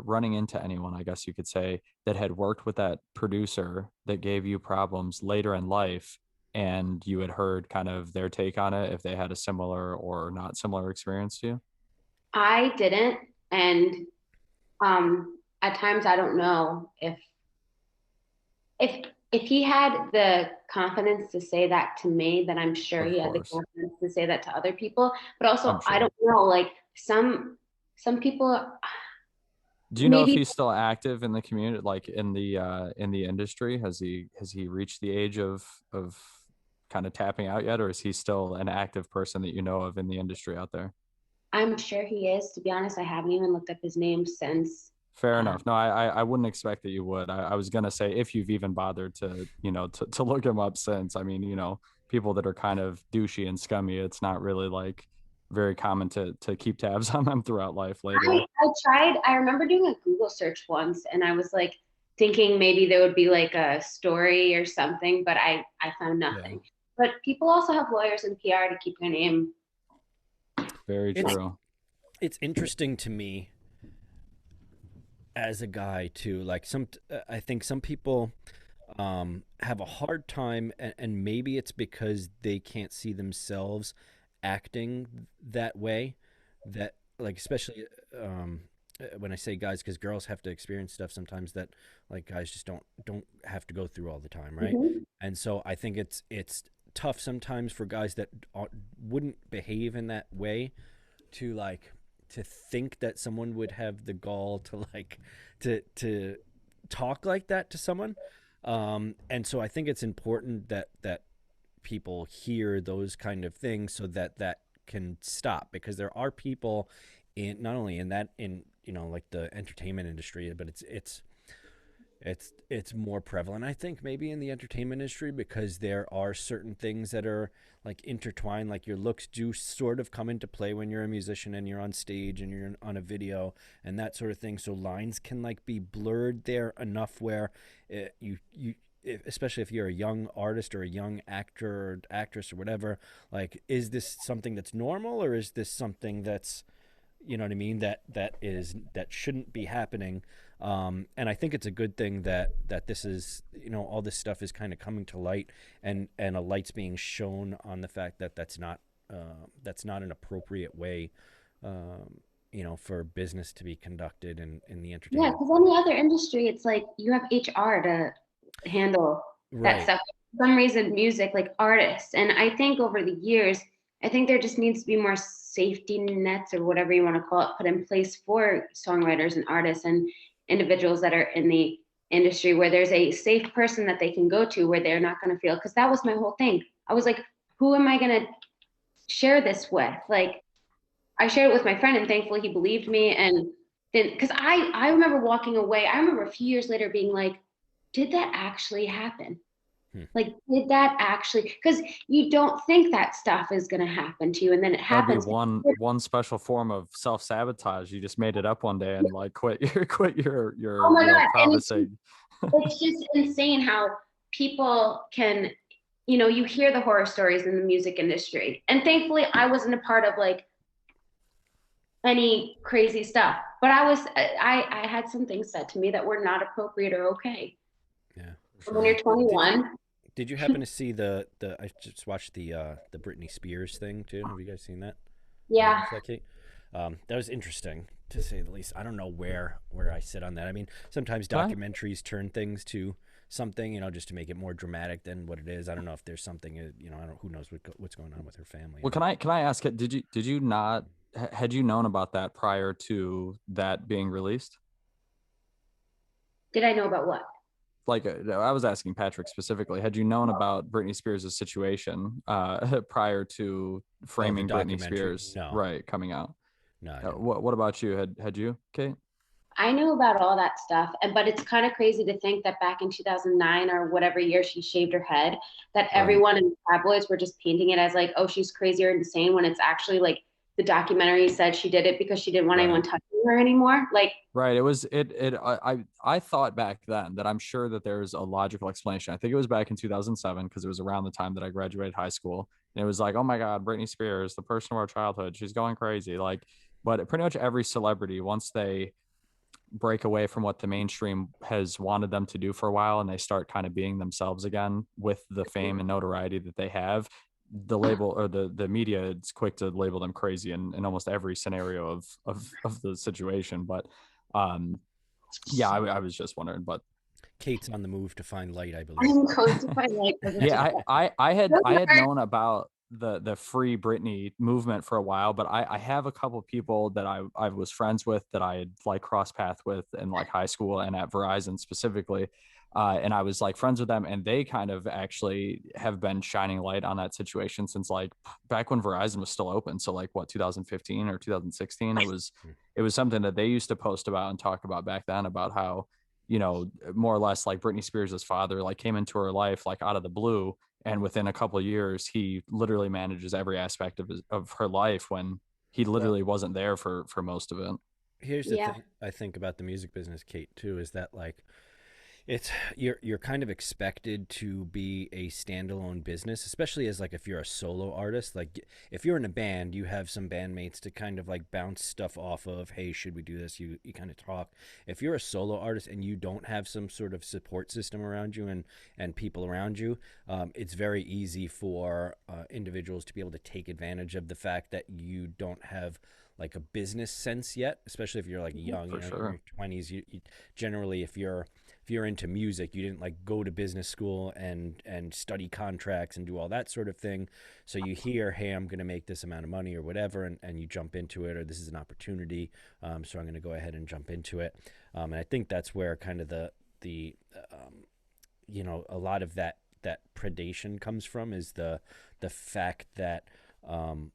running into anyone, I guess you could say, that had worked with that producer that gave you problems later in life and you had heard kind of their take on it if they had a similar or not similar experience to you? I didn't, and at times I don't know if he had the confidence to say that to me, then I'm sure Of he had the course. confidence to say that to other people. But I'm also, I sure. don't know, like some people Do you know if maybe he's still active in the community, like in the industry? Has he reached the age of kind of tapping out yet, or is he still an active person that you know of in the industry out there? I'm sure he is. To be honest, I haven't even looked up his name since. Fair Um, enough. No, I wouldn't expect that you would. I was gonna say if you've even bothered to, to look him up since. I mean, people that are kind of douchey and scummy, it's not really like very common to keep tabs on them throughout life later. I remember doing a Google search once, and I was like, thinking maybe there would be like a story or something, but I found Yeah. nothing. But people also have lawyers and PR to keep their name. Very It's true. it's interesting to me as a guy too. Like I think some people have a hard time, and maybe it's because they can't see themselves acting that way. That like especially when I say guys, because girls have to experience stuff sometimes that like guys just don't have to go through all the time, right? Mm-hmm. And so I think it's tough sometimes for guys that wouldn't behave in that way to like to think that someone would have the gall to like to talk like that to someone. And so I think it's important that people hear those kind of things so that that can stop, because there are people in not only in that in like the entertainment industry, but it's more prevalent, I think, maybe in the entertainment industry, because there are certain things that are like intertwined, like your looks do sort of come into play when you're a musician and you're on stage and you're on a video and that sort of thing. So lines can like be blurred there enough where you especially if you're a young artist or a young actor or actress or whatever, like, is this something that's normal, or is this something that's, you know what I mean, that shouldn't be happening. And I think it's a good thing that this is, all this stuff is kind of coming to light, and a light's being shown on the fact that that's not an appropriate way, for business to be conducted in the Yeah, entertainment. because any other industry, it's like you have HR to handle that Right. stuff. For some reason, music, like artists. And I think over the years, I think there just needs to be more safety nets or whatever you want to call it put in place for songwriters and artists and individuals that are in the industry, where there's a safe person that they can go to where they're not going to feel. Because that was my whole thing. I was like, who am I going to share this with? Like, I shared it with my friend, and thankfully he believed me. And then, because I remember walking away, I remember a few years later being like, did that actually happen? Hmm. Like, did that actually? Because you don't think that stuff is going to happen to you, and then it That would be happens. one special form of self-sabotage. You just made it up one day and like quit Oh your my God. And promising. it's just insane how people can, you hear the horror stories in the music industry. And thankfully, I wasn't a part of like any crazy stuff. But I had some things said to me that were not appropriate or okay. Yeah. When you're Did you 21, did you happen to see the I just watched the Britney Spears thing too? Have you guys seen that? Did you yeah, watch that, Kate? That was interesting, to say the least. I don't know where I sit on that. I mean, sometimes Can I documentaries turn things to something, just to make it more dramatic than what it is. I don't know if there's something, I don't. Who knows what's going on with her family. well can I ask it? Did you not had you known about that prior to that being released? did I know about what? Like I was asking Patrick specifically, had you known about Britney Spears' situation prior to Oh, the framing Britney documentary? Spears No, right coming out? no, I didn't. What about you? Had you, Kate? I knew about all that stuff, but it's kind of crazy to think that back in 2009 or whatever year she shaved her head, that Right. everyone in the tabloids were just painting it as like, oh, she's crazy or insane, when it's actually like the documentary said she did it because she didn't want anyone Right. touching her anymore. Like, Right. It was it I thought back then that I'm sure that there's a logical explanation. I think it was back in 2007 because it was around the time that I graduated high school. And it was like, oh my God, Britney Spears, the person of our childhood, she's going crazy. Like, but pretty much every celebrity, once they break away from what the mainstream has wanted them to do for a while and they start kind of being themselves again with the fame and notoriety that they have, the label or the media is quick to label them crazy in almost every scenario of the situation. But um yeah, I was just wondering. But Kate's on the move to find light, I believe. I'm going to find like yeah, I had positive. known about the free Britney movement for a while, but I have a couple people that I was friends with that I had like cross path with in like high school and at Verizon specifically. And I was like friends with them, and they kind of actually have been shining light on that situation since like back when Verizon was still open. So like what, 2015 or 2016, it was something that they used to post about and talk about back then, about how, more or less like Britney Spears' father like came into her life like out of the blue, and within a couple of years he literally manages every aspect of her life when he Well, literally wasn't there for most of it. here's the Yeah. thing I think about the music business, Kate, too, is that like It's you're kind of expected to be a standalone business, especially as like if you're a solo artist. Like if you're in a band, you have some bandmates to kind of like bounce stuff off of. Hey, should we do this? You kind of talk. If you're a solo artist and you don't have some sort of support system around you and people around you, it's very easy for individuals to be able to take advantage of the fact that you don't have like a business sense yet, especially if you're like young, For you know, in your sure. 20s. You generally, if you're into music, you didn't like go to business school and study contracts and do all that sort of thing. So you hear, hey, I'm going to make this amount of money or whatever, and you jump into it, or this is an opportunity, so I'm going to go ahead and jump into it. And I think that's where kind of the you know, a lot of that predation comes from, is the fact that um,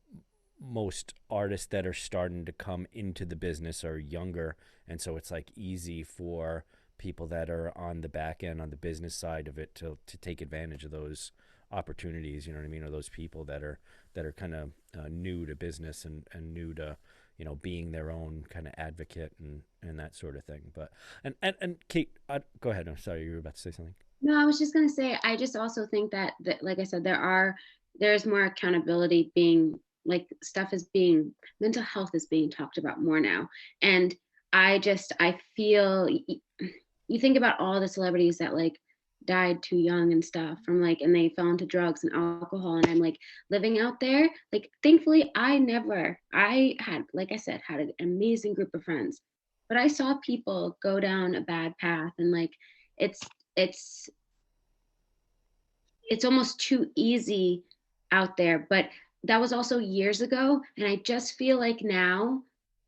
most artists that are starting to come into the business are younger, and so it's like easy for people that are on the back end, on the business side of it, to take advantage of those opportunities. You know what I mean? Or those people that are kind of new to business and new to, you know, being their own kind of advocate and that sort of thing. But and Kate, go ahead. I'm sorry, you were about to say something. No, I was just gonna say, I just also think that like I said, there's more accountability being like stuff is being mental health is being talked about more now. And I feel you think about all the celebrities that like died too young and stuff from like and they fell into drugs and alcohol, and I'm like living out there. Like thankfully I had, like I said, had an amazing group of friends. But I saw people go down a bad path, and like it's it's it's almost too easy out there. But that was also years ago, and I just feel like now,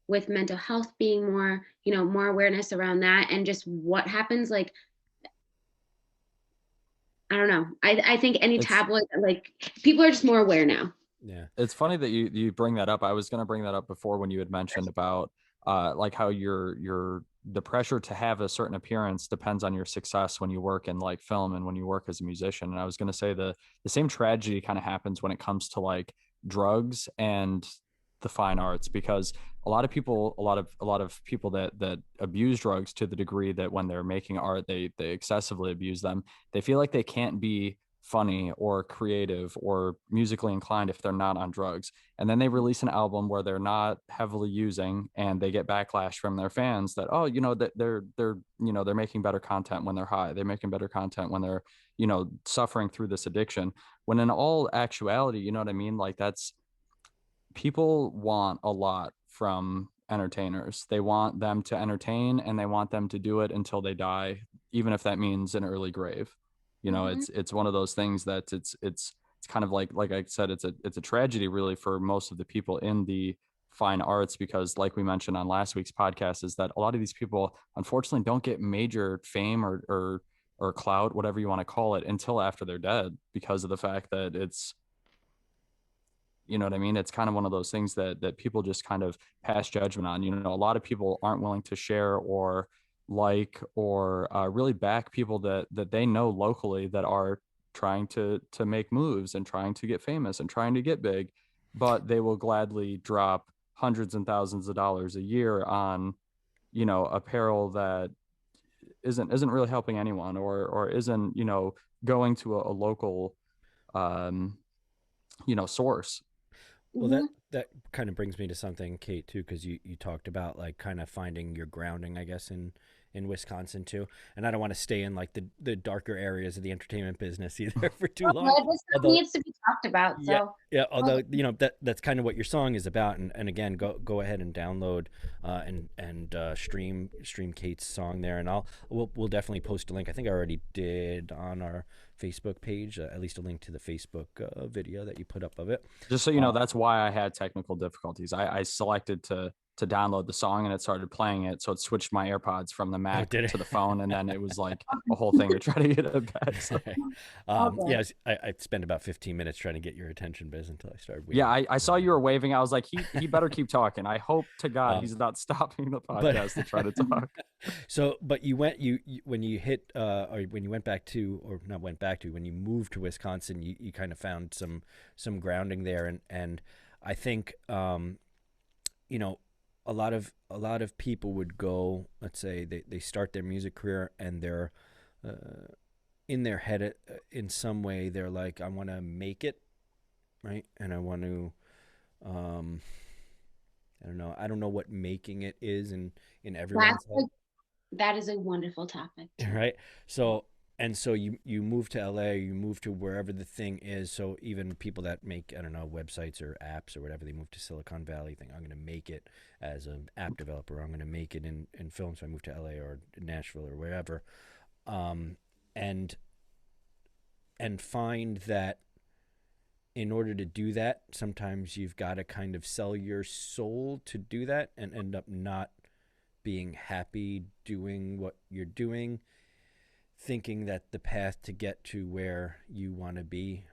with mental health being more, you know, more awareness around that and just what happens, like I don't know, I think any It's tabloid, like people are just more aware now. Yeah. it's funny that you bring that up. I was going to bring that up before when you had mentioned about like how your the pressure to have a certain appearance depends on your success when you work in like film and when you work as a musician. And I was going to say the same tragedy kind of happens when it comes to like drugs and the fine arts, because a lot of people that abuse drugs to the degree that when they're making art they excessively abuse them. They feel like they can't be funny or creative or musically inclined if they're not on drugs. And then they release an album where they're not heavily using, and they get backlash from their fans that, oh, you know, that they're you know, they're making better content when they're high. They're making better content when they're, you know, suffering through this addiction. When in all actuality, you know what I mean? Like that's people want a lot from entertainers. They want them to entertain and they want them to do it until they die, even if that means an early grave. You know, Mm-hmm. it's one of those things that it's kind of like I said, it's a tragedy really for most of the people in the fine arts, because like we mentioned on last week's podcast, is that a lot of these people unfortunately don't get major fame or clout, whatever you want to call it, until after they're dead, because of the fact that it's, you know what I mean? It's kind of one of those things that people just kind of pass judgment on. You know, a lot of people aren't willing to share or like or really back people that they know locally that are trying to make moves and trying to get famous and trying to get big, but they will gladly drop hundreds and thousands of dollars a year on, you know, apparel that isn't really helping anyone, or isn't, you know, going to a local um you know, source. Well, Mm-hmm. that kind of brings me to something, Kate, too, because you talked about like kind of finding your grounding, I guess, in Wisconsin too. And I don't want to stay in like the darker areas of the entertainment business either for too long. Well, this stuff Although, needs to be talked about. yeah, So, yeah. Although you know that's kind of what your song is about. And again, go ahead and download and stream Kate's song there, and we'll definitely post a link. I think I already did on our Facebook page, at least a link to the Facebook video that you put up of it. Just so you know, Uh, that's why I had technical difficulties. I selected to download the song and it started playing it, so it switched my AirPods from the oh, Mac did it? to the phone, and then it was like a whole thing to try to get it back. So okay. Yeah, I spent about 15 minutes trying to get your attention, Biz, until I started yeah, waving. I saw you were waving. I was like, he better keep talking. I hope to God Um, he's not stopping the but podcast to try to talk. so, but you when you hit or when you went back to, or not went back to, when you moved to Wisconsin, you kind of found some grounding there, and I think you know, a lot of people would go, let's say they start their music career and they're in their head, in some way, they're like, I want to make it, right? And I want to, um, I don't know. I don't know what making it is in everyone's That's head, like, that is a wonderful topic too. right? So you move to LA, you move to wherever the thing is. So even people that make, I don't know, websites or apps or whatever, they move to Silicon Valley, think I'm going to make it as an app developer. I'm going to make it in film. So I move to LA or Nashville or wherever, um, and find that in order to do that, sometimes you've got to kind of sell your soul to do that and end up not being happy doing what you're doing, thinking that the path to get to where you want to be,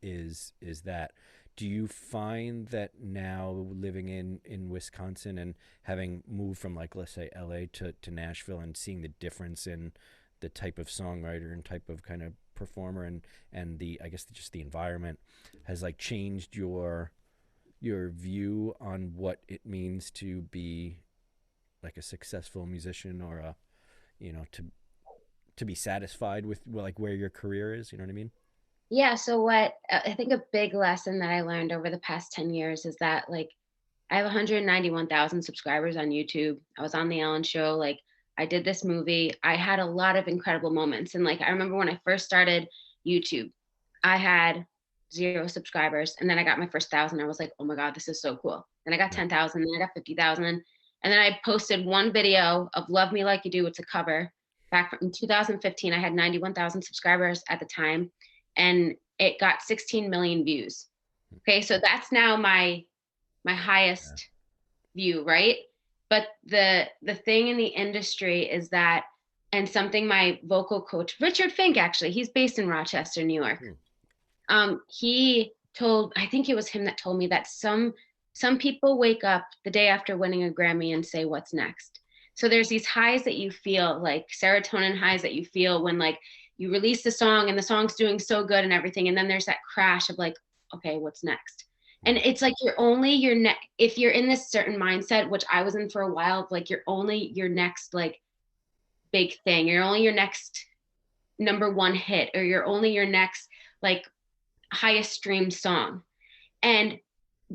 is that. Do you find that now, living in Wisconsin and having moved from, like, let's say LA to Nashville, and seeing the difference in the type of songwriter and type of kind of performer, and the, I guess, just the environment, has like changed your view on what it means to be like a successful musician, or a, to be satisfied with, well, like, where your career is, you know what I mean? Yeah, so what I think a big lesson that I learned over the past 10 years is that, like, I have 191,000 subscribers on YouTube. I was on the Ellen show, like, I did this movie. I had a lot of incredible moments, and like I remember when I first started YouTube, I had 0 subscribers, and then I got my first 1,000. I was like, "Oh my God, this is so cool." Then I got Right. 10,000, then I got 50,000, and then I posted one video of Love Me Like You Do. It's a cover. Back in 2015, I had 91,000 subscribers at the time, and it got 16 million views. Okay, so that's now my Yeah. highest view, right? But the thing in the industry is that, and something my vocal coach Richard Fink, actually, he's based in Rochester, New York. Hmm. He told, I think it was him that told me that some people wake up the day after winning a Grammy and say, "What's next?" So there's these highs that you feel, like serotonin highs that you feel when, like, you release the song and the song's doing so good and everything, and then there's that crash of like, okay, what's next? And Right. it's like you're only your next, if you're in this certain mindset, which I was in for a while, of like you're only your next like big thing, you're only your next number one hit, or you're only your next like highest streamed song. And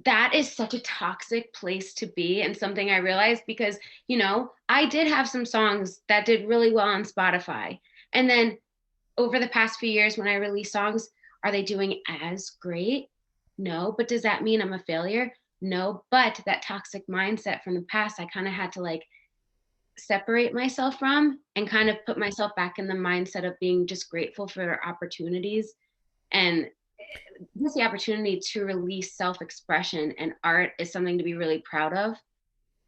that is such a toxic place to be, and something I realized because, I did have some songs that did really well on Spotify. And then over the past few years, when I release songs, are they doing as great? No. But does that mean I'm a failure? No. But that toxic mindset from the past, I kind of had to like separate myself from, and kind of put myself back in the mindset of being just grateful for opportunities, and just the opportunity to release self-expression and art is something to be really proud of.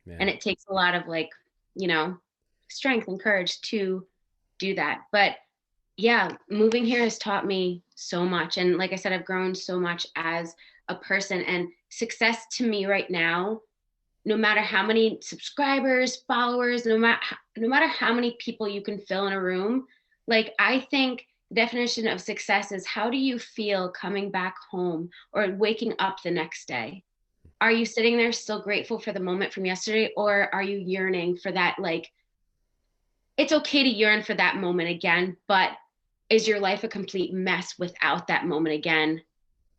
Yeah. And it takes a lot of like, you know, strength and courage to do that. But yeah, moving here has taught me so much. And like I said, I've grown so much as a person, and success to me right now, no matter how many subscribers, followers, no matter how many people you can fill in a room, like I think the definition of success is, how do you feel coming back home or waking up the next day? Are you sitting there still grateful for the moment from yesterday, or are you yearning for that, like, it's okay to yearn for that moment again, but is your life a complete mess without that moment again,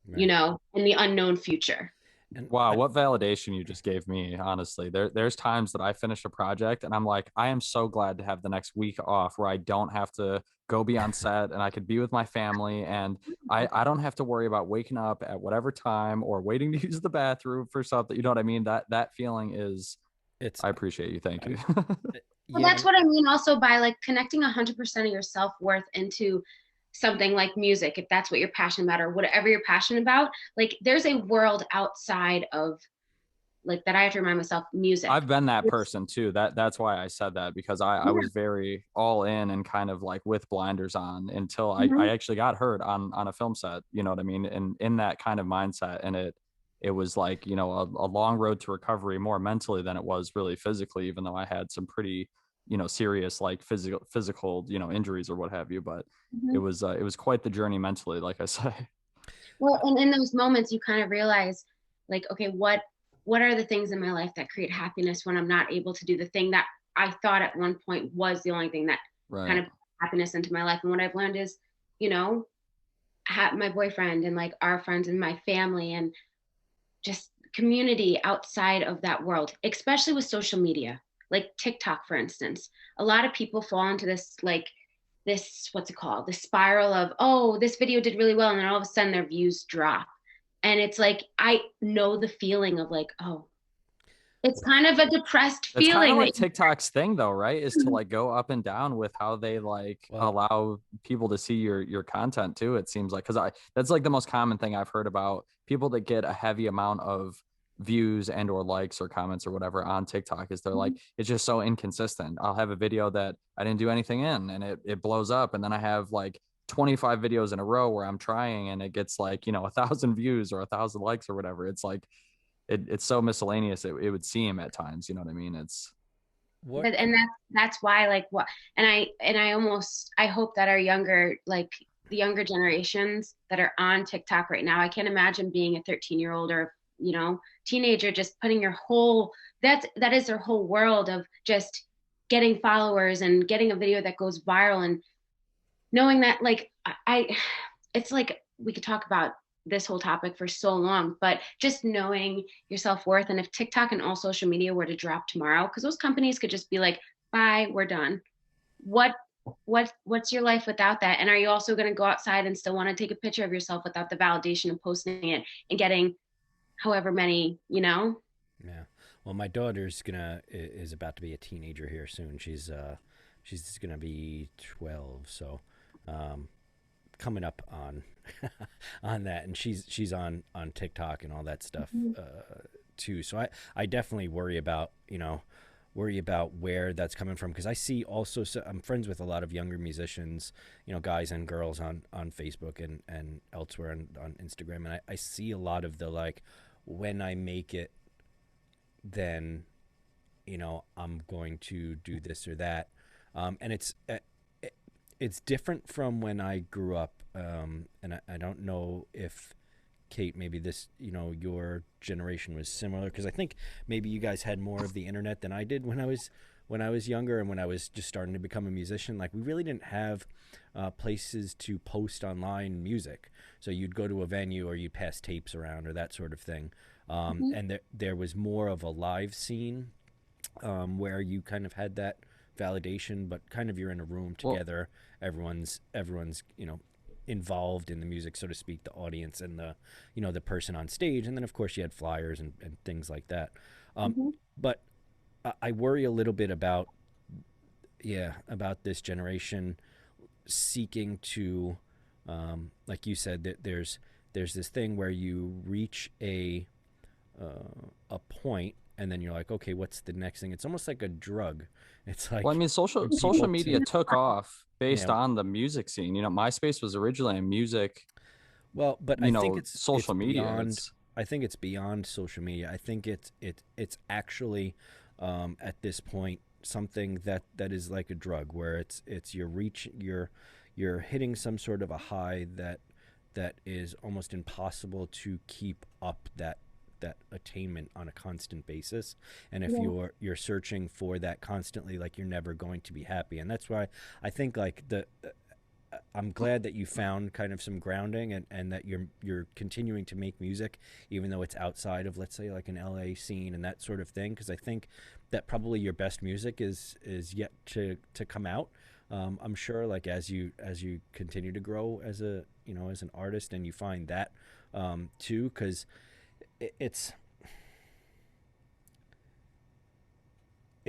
Right. in the unknown future? And Wow, what validation you just gave me, honestly. There's times that I finish a project and I'm like, I am so glad to have the next week off where I don't have to go be on set and I could be with my family, and I don't have to worry about waking up at whatever time or waiting to use the bathroom for something. You know what I mean? That feeling is, it's I appreciate you. Thank you. Well, yeah, that's what I mean also by like connecting 100% of your self-worth into something like music, if that's what you're passionate about, or whatever you're passionate about. Like there's a world outside of, like, that I have to remind myself, music. I've been that It's, person too. That's why I said that, because I yeah. was very all in and kind of like with blinders on until I Mhm. actually got hurt on a film set. You know what I mean? And in that kind of mindset, and it was like, a long road to recovery, more mentally than it was really physically, even though I had some pretty, serious like physical, injuries or what have you. But Mhm. it was quite the journey mentally, like I say. Well, and in those moments, you kind of realize, like, okay, what are the things in my life that create happiness when I'm not able to do the thing that I thought at one point was the only thing that kind Right. of happiness into my life. And what I've learned is, you know, my boyfriend and like our friends and my family and just community outside of that world, especially with social media, like TikTok, for instance. A lot of people fall into this, like, this, what's it called? The spiral of, oh, this video did really well. And then all of a sudden their views drop. And it's like, I know the feeling of like, oh, it's kind of a depressed That's kind of feeling like that TikTok's thing though, right? Is to like go up and down with how they like Well, allow people to see your content too. It seems like, because that's like the most common thing I've heard about people that get a heavy amount of views and or likes or comments or whatever on TikTok is they're like, it's just so inconsistent. I'll have a video that I didn't do anything in and it blows up, and then I have like 25 videos in a row where I'm trying and it gets like, 1,000 views or 1,000 likes or whatever. It's like it's so miscellaneous, it would seem at times, you know what I mean? It's what? and that's why, like, what, and I almost, I hope that our younger, like the younger generations that are on TikTok right now, I can't imagine being a 13-year-old or, teenager, just putting your whole, that is their whole world of just getting followers and getting a video that goes viral, and knowing that, like, it's like we could talk about this whole topic for so long, but just knowing your self-worth. And if TikTok and all social media were to drop tomorrow, because those companies could just be like, bye, we're done. What's your life without that? And are you also going to go outside and still want to take a picture of yourself without the validation of posting it and getting however many, Yeah. Well, my daughter's is about to be a teenager here soon. She's gonna be 12, so coming up on on that, and she's on TikTok and all that stuff too. So I definitely worry about where that's coming from, because I see also, so I'm friends with a lot of younger musicians, guys and girls on Facebook and elsewhere on Instagram, and I see a lot of the, like, when I make it, then I'm going to do this or that, and it's different from when I grew up, and I don't know if, Kate, maybe this, your generation was similar, because I think maybe you guys had more of the internet than I did when I was younger, and when I was just starting to become a musician. Like, we really didn't have places to post online music, so you'd go to a venue or you'd pass tapes around or that sort of thing, and there was more of a live scene, where you kind of had that validation, but kind of you're in a room together. Everyone's involved in the music, so to speak, the audience and the person on stage, and then of course you had flyers and things like that. But I worry a little bit about this generation seeking to, like you said, that there's this thing where you reach a point, and then you're like, okay, what's the next thing? It's almost like a drug. It's like, well, I mean, social media took off based Yeah. on the music scene. MySpace was originally a music, well, but I think it's social media. beyond. I think it's beyond social media. I think it's actually, at this point, something that is like a drug, where it's you're hitting some sort of a high that is almost impossible to keep up that attainment on a constant basis. And if you're searching for that constantly, like, you're never going to be happy. And that's why I think, like, I'm glad that you found kind of some grounding, and that you're continuing to make music even though it's outside of, let's say, like an LA scene and that sort of thing, because I think that probably your best music is yet to come out. I'm sure, like, as you continue to grow as as an artist, and you find that too, because it's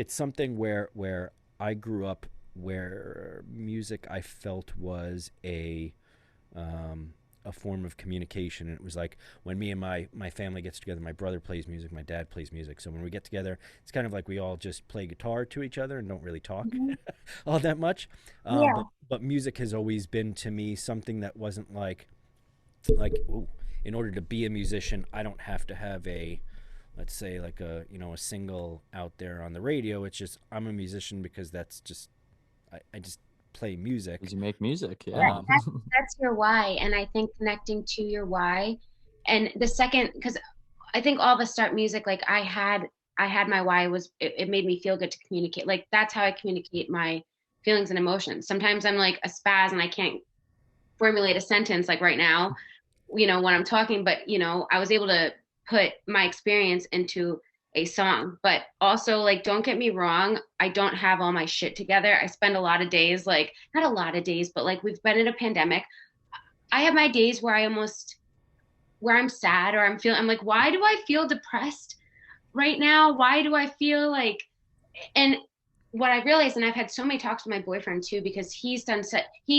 something where I grew up, where music, I felt, was a form of communication. And it was like, when me and my family gets together, my brother plays music, my dad plays music, so when we get together, it's kind of like we all just play guitar to each other and don't really talk all that much. But music has always been, to me, something that wasn't like ooh, in order to be a musician, I don't have to have let's say, like a single out there on the radio. It's just, I'm a musician because that's just, I just play music. Because you make music, yeah. That's your why. And I think connecting to your why, and the second, because I think all of us start music, like, I had my why was, it made me feel good to communicate. Like, that's how I communicate my feelings and emotions. Sometimes I'm like a spaz and I can't formulate a sentence like right now, when I'm talking, but I was able to put my experience into a song. But also, like, don't get me wrong, I don't have all my shit together. I spend a lot of days, like, not a lot of days, but like we've been in a pandemic. I have my days where where I'm sad, or I'm like, why do I feel depressed right now? Why do I feel like, and what I realized, and I've had so many talks with my boyfriend too, because he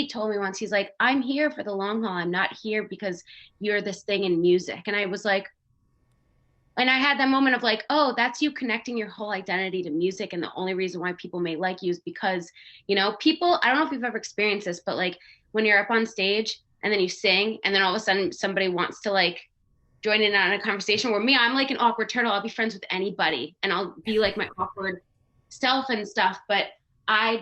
told me once, he's like, I'm here for the long haul. I'm not here because you're this thing in music. And I was like, and I had that moment of like, oh, that's you connecting your whole identity to music. And the only reason why people may like you is because, people, I don't know if you've ever experienced this, but like when you're up on stage and then you sing and then all of a sudden somebody wants to like join in on a conversation, where me, I'm like an awkward turtle. I'll be friends with anybody and I'll be like my awkward self and stuff. But I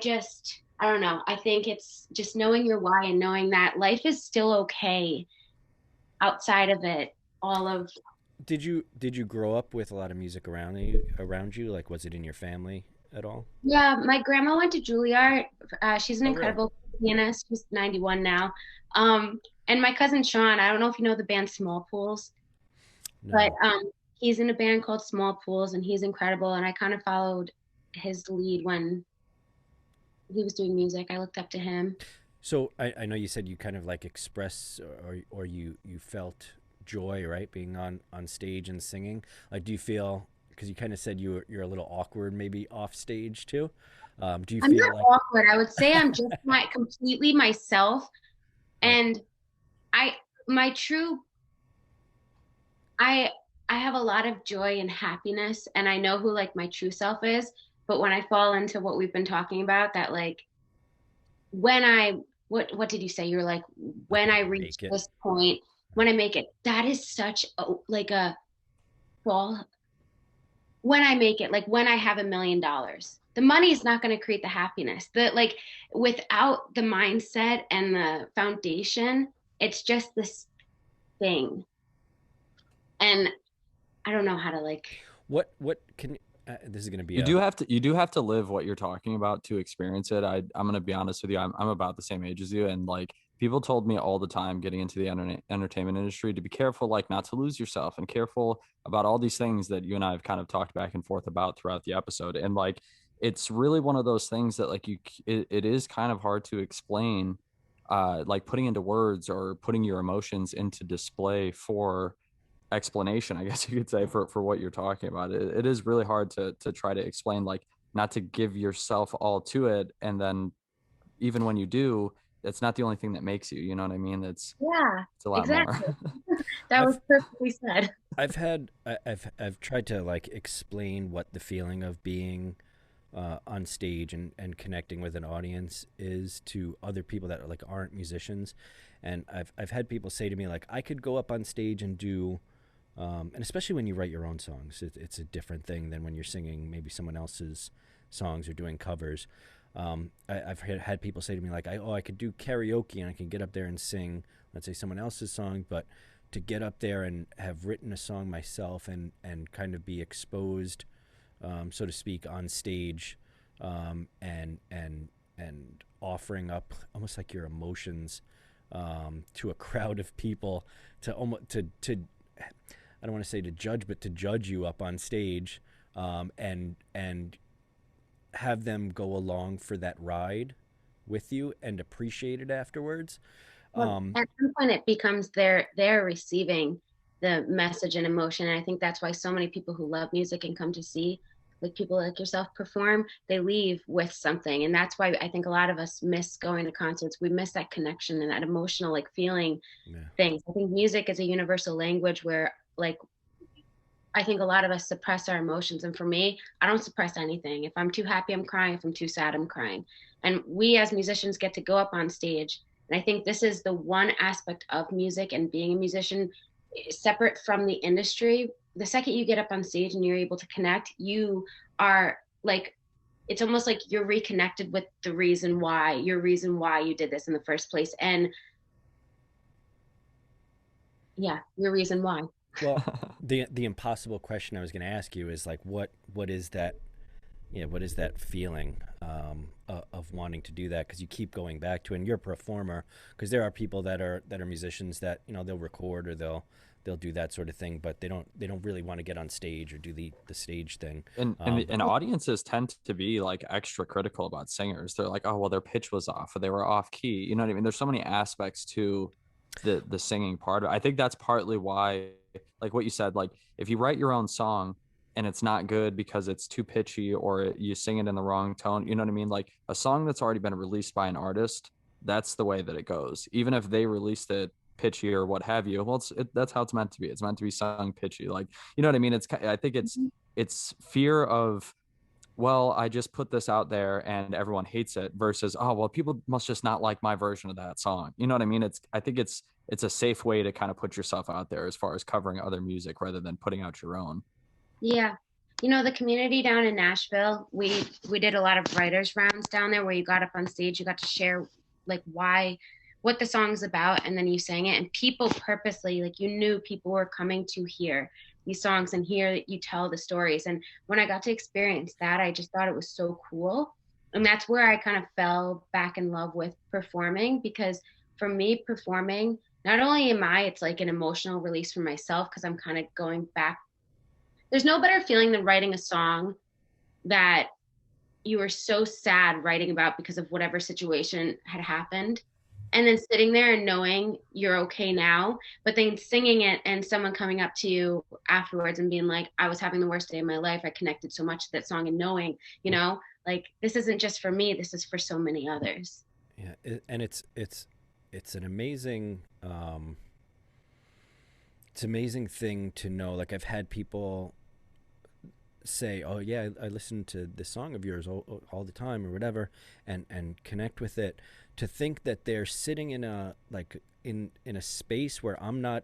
don't know. I think it's just knowing your why and knowing that life is still okay outside of it. All of Did you grow up with a lot of music around you? Like, was it in your family at all? Yeah, my grandma went to Juilliard. She's an Oh, really? incredible pianist. She's 91 now. And my cousin Sean, I don't know if you know the band Small Pools, but No. he's in a band called Small Pools, and he's incredible. And I kind of followed his lead when he was doing music. I looked up to him. So I know you said you kind of like express, or you felt joy, right, being on stage and singing. Like, do you feel, because you kind of said you're a little awkward maybe off stage too? Do you I'm feel not like awkward. I would say I'm just my completely myself. right? And I my true I I have a lot of joy and happiness, and I know who like my true self is. But when I fall into what we've been talking about, that like when I what did you say? You're like, Like when when I you reach make it? this point, when I make it, that is such a like a fall. When I make it, like when I have $1 million, the money is not going to create the happiness. The like without the mindset and the foundation, it's just this thing. And I don't know how to like. What can this is going to be You a do have to live what you're talking about to experience it. I'm gonna be honest with you. I'm about the same age as you, and like people told me all the time getting into the entertainment industry to be careful, like not to lose yourself, and careful about all these things that you and I have kind of talked back and forth about throughout the episode. And like it's really one of those things that like it is kind of hard to explain, like putting into words or putting your emotions into display for explanation, I guess you could say, for what you're talking about. It is really hard to try to explain, like not to give yourself all to it, and then even when you do, it's not the only thing that makes you. You know what I mean? Yeah, It's a lot more. exactly. That was I've perfectly said. I've tried to like explain what the feeling of being on stage and connecting with an audience is to other people that like aren't musicians, and I've had people say to me like I could go up on stage and do, and especially when you write your own songs, it's a different thing than when you're singing maybe someone else's songs or doing covers. I've had people say to me like, I could do karaoke and I can get up there and sing, let's say someone else's song, but to get up there and have written a song myself and kind of be exposed, so to speak, on stage, and offering up almost like your emotions, to a crowd of people, to almost to I don't want to say to judge, but to judge you up on stage, and have them go along for that ride with you and appreciate it afterwards. Well, Um, at some point it becomes they're receiving the message and emotion. And I think that's why so many people who love music and come to see like people like yourself perform, they leave with something. And that's why I think a lot of us miss going to concerts. We miss that connection and that emotional like feeling yeah. things. I think music is a universal language where like I think a lot of us suppress our emotions. And for me, I don't suppress anything. If I'm too happy, I'm crying. If I'm too sad, I'm crying. And we as musicians get to go up on stage. And I think this is the one aspect of music and being a musician separate from the industry. The second you get up on stage and you're able to connect, you are like, it's almost like you're reconnected with your reason why you did this in the first place. And yeah, your reason why. Well, the impossible question I was going to ask you is like, what is that yeah, what is that feeling of wanting to do that? Because you keep going back to it, and you're a performer. Because there are people that are musicians that, you know, they'll record or they'll do that sort of thing, but they don't really want to get on stage or do the stage thing. But And audiences tend to be like extra critical about singers. They're like, oh well, their pitch was off or they were off key. You know what I mean? There's so many aspects to the singing part of it. I think that's partly why, like what you said, like if you write your own song and it's not good because it's too pitchy or you sing it in the wrong tone, you know what I mean? Like a song that's already been released by an artist, that's the way that it goes. Even if they released it pitchy or what have you, well, that's how it's meant to be. It's meant to be sung pitchy. Like, you know what I mean? I think it's fear of, well, I just put this out there and everyone hates it versus, oh well, people must just not like my version of that song. You know what I mean? I think it's a safe way to kind of put yourself out there as far as covering other music rather than putting out your own. Yeah. You know, the community down in Nashville, we did a lot of writers rounds down there where you got up on stage, you got to share like what the song's about, and then you sang it, and people purposely, like, you knew people were coming to hear these songs and hear that you tell the stories. And when I got to experience that, I just thought it was so cool. And that's where I kind of fell back in love with performing, because for me, performing, not only it's like an emotional release for myself because I'm kind of going back. There's no better feeling than writing a song that you were so sad writing about because of whatever situation had happened, and then sitting there and knowing you're okay now, but then singing it and someone coming up to you afterwards and being like, I was having the worst day of my life, I connected so much to that song, and knowing, you know, like, this isn't just for me, this is for so many others. yeah, and it's an amazing it's an amazing thing to know. Like, I've had people say, "Oh yeah, I listen to this song of yours all the time or whatever," and connect with it. To think that they're sitting in a like in a space where I'm not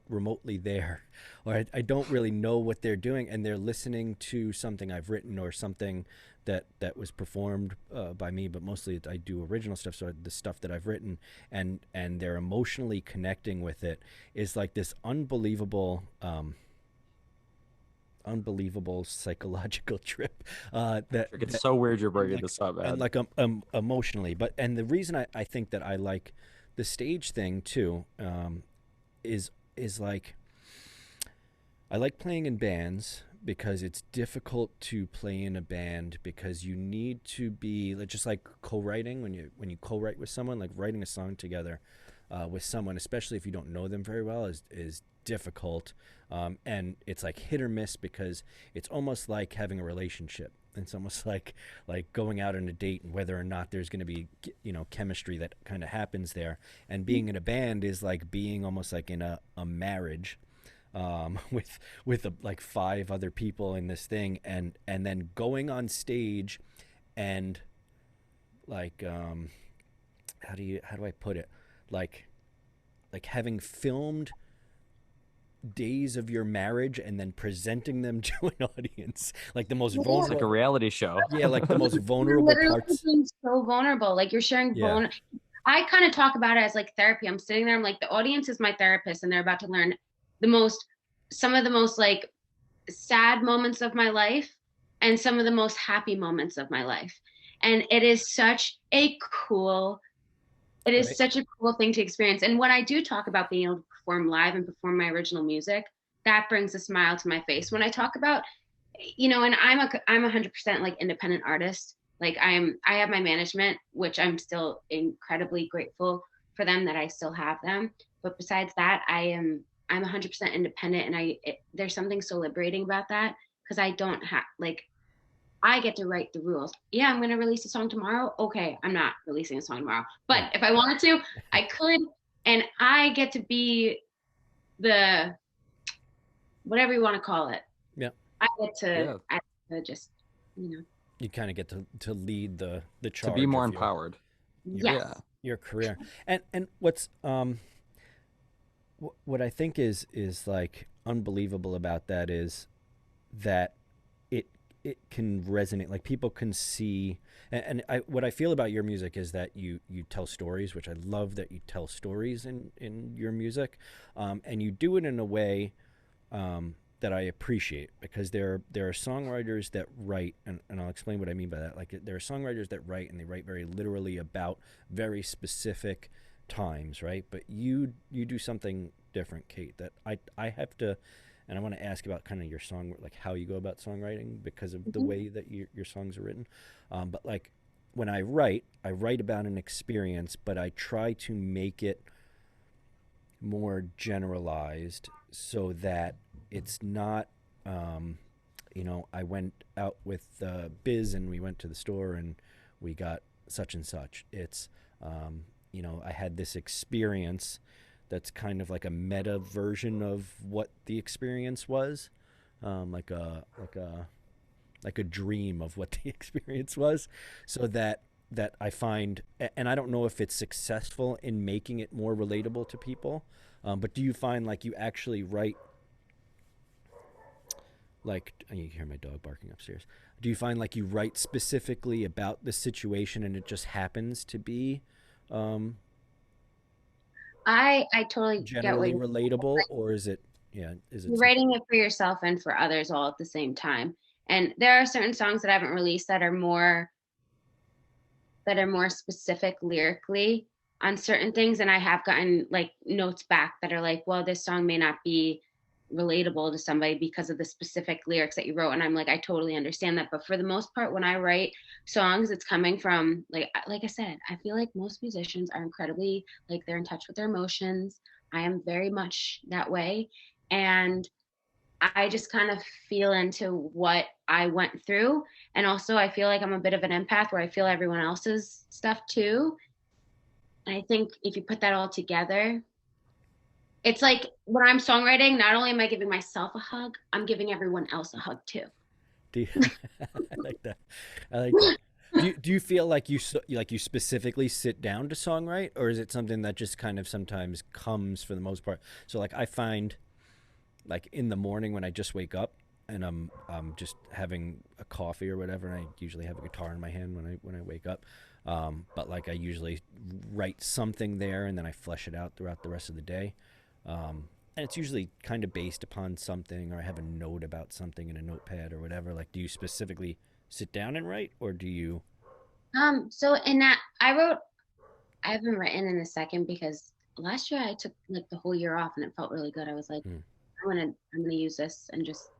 remotely there, or I don't really know what they're doing, and they're listening to something I've written or something that was performed by me, but mostly I do original stuff. So the stuff that I've written, and they're emotionally connecting with it, is like this unbelievable psychological trip It's so weird you're bringing like, this up, and man. like emotionally. But and the reason I think that I like the stage thing too, is like, I like playing in bands because it's difficult to play in a band because you need to be just like co-writing. When you co-write with someone, like writing a song together with someone, especially if you don't know them very well, is difficult. And it's like hit or miss because it's almost like having a relationship. It's almost like going out on a date, and whether or not there's going to be, you know, chemistry that kind of happens there. And being in a band is like being almost like in a marriage, with like five other people in this thing, and then going on stage, and like, how do I put it, like having filmed days of your marriage and then presenting them to an audience, like the most Yeah. It's like a vulnerable, reality show. yeah, like the most You're vulnerable literally parts. being so vulnerable, like you're sharing Yeah, I kind of talk about it as like therapy. I'm sitting there, I'm like, the audience is my therapist, and they're about to learn the most some of the most like sad moments of my life and some of the most happy moments of my life. And it is right. such a cool thing to experience. And when I do talk about being able to perform live and perform my original music, that brings a smile to my face. When I talk about, you know, and I'm 100% like independent artist. Like, I have my management, which I'm still incredibly grateful for them that I still have them. But besides that, I'm 100% independent, and there's something so liberating about that, because I don't have, like, I get to write the rules. Yeah, I'm going to release a song tomorrow. Okay, I'm not releasing a song tomorrow. But Yeah, if I wanted to, I could. And I get to be the, whatever you want to call it. yeah. Yeah, I get to just, you know, You kind of get to lead the to be charge more of your empowered. your yes. Yeah. your career. And what's what I think is like unbelievable about that is that it it can resonate. Like, people can see, and what I feel about your music is that you tell stories, which I love that you tell stories in your music, and you do it in a way that I appreciate, because there are songwriters that write, and I'll explain what I mean by that. Like, there are songwriters that write, and they write very literally about very specific times, right? But you do something different, Kate, that I have to, and I want to ask about kind of your song, like how you go about songwriting because of the Mhm. way that your songs are written. But like when I write about an experience, but I try to make it more generalized so that it's not, um, I went out with Biz and we went to the store and we got such and such. It's, I had this experience that's kind of like a meta version of what the experience was, like a dream of what the experience was, so that I find, and I don't know if it's successful in making it more relatable to people. But do you find like you actually write, like, and you hear my dog barking upstairs? Do you find like you write specifically about the situation and it just happens to be um, I totally get what generally you're relatable, or is it, is it You're something? writing it for yourself and for others all at the same time. And there are certain songs that I haven't released that are more specific lyrically on certain things, and I have gotten like notes back that are like, well, this song may not be relatable to somebody because of the specific lyrics that you wrote, and I'm like, I totally understand that. But for the most part, when I write songs, it's coming from, like I said, I feel like most musicians are incredibly, like, they're in touch with their emotions. I am very much that way, and I just kind of feel into what I went through. And also, I feel like I'm a bit of an empath where I feel everyone else's stuff too. And I think if you put that all together, it's like when I'm songwriting, not only am I giving myself a hug, I'm giving everyone else a hug too. Do you, I like that. I like that. Do you feel like like you specifically sit down to songwrite, or is it something that just kind of sometimes comes for the most part? So like I find, like in the morning when I just wake up and I'm just having a coffee or whatever, and I usually have a guitar in my hand when I wake up. But like I usually write something there and then I flesh it out throughout the rest of the day. And it's usually kind of based upon something, or I have a note about something in a notepad or whatever. Like, do you specifically sit down and write, or do you? So in that, I haven't written in a second because last year I took like the whole year off and it felt really good. I was like, Hmm. I'm gonna use this and just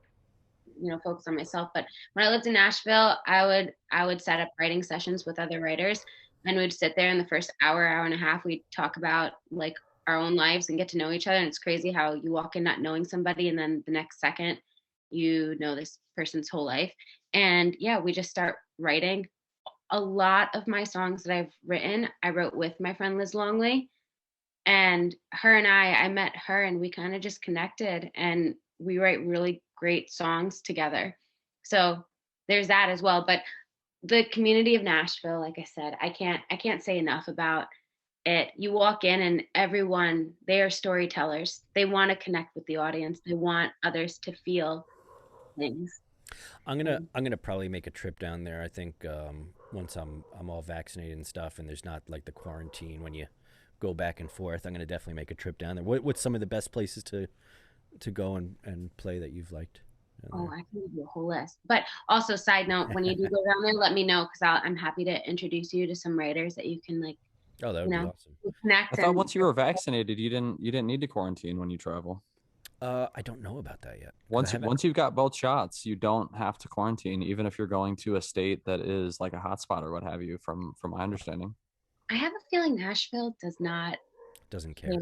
focus on myself. But when I lived in Nashville, I would set up writing sessions with other writers, and we'd sit there in the first hour and a half. We'd talk about like our own lives and get to know each other. And it's crazy how you walk in not knowing somebody, and then the next second you know this person's whole life. And yeah, we just start writing. A lot of my songs that I've written, I wrote with my friend Liz Longley, and her and I met her and we kind of just connected, and we write really great songs together. So there's that as well. But the community of Nashville, like I said, I can't say enough about it. You walk in and everyone, they are storytellers. They want to connect with the audience. They want others to feel things. I'm gonna probably make a trip down there. I think once I'm all vaccinated and stuff, and there's not like the quarantine when you go back and forth. I'm gonna definitely make a trip down there. What's some of the best places to go and play that you've liked down Oh, there? I can give you a whole list. But also, side note, when you do go down there, let me know because I'm happy to introduce you to some writers that you can, like, Oh, that you would be know, awesome. I connect thought and once you were vaccinated, you didn't need to quarantine when you travel. I don't know about that yet because I Once haven't. once you've got both shots, you don't have to quarantine, even if you're going to a state that is like a hotspot or what have you. From my understanding. I have a feeling Nashville does not Doesn't care. care.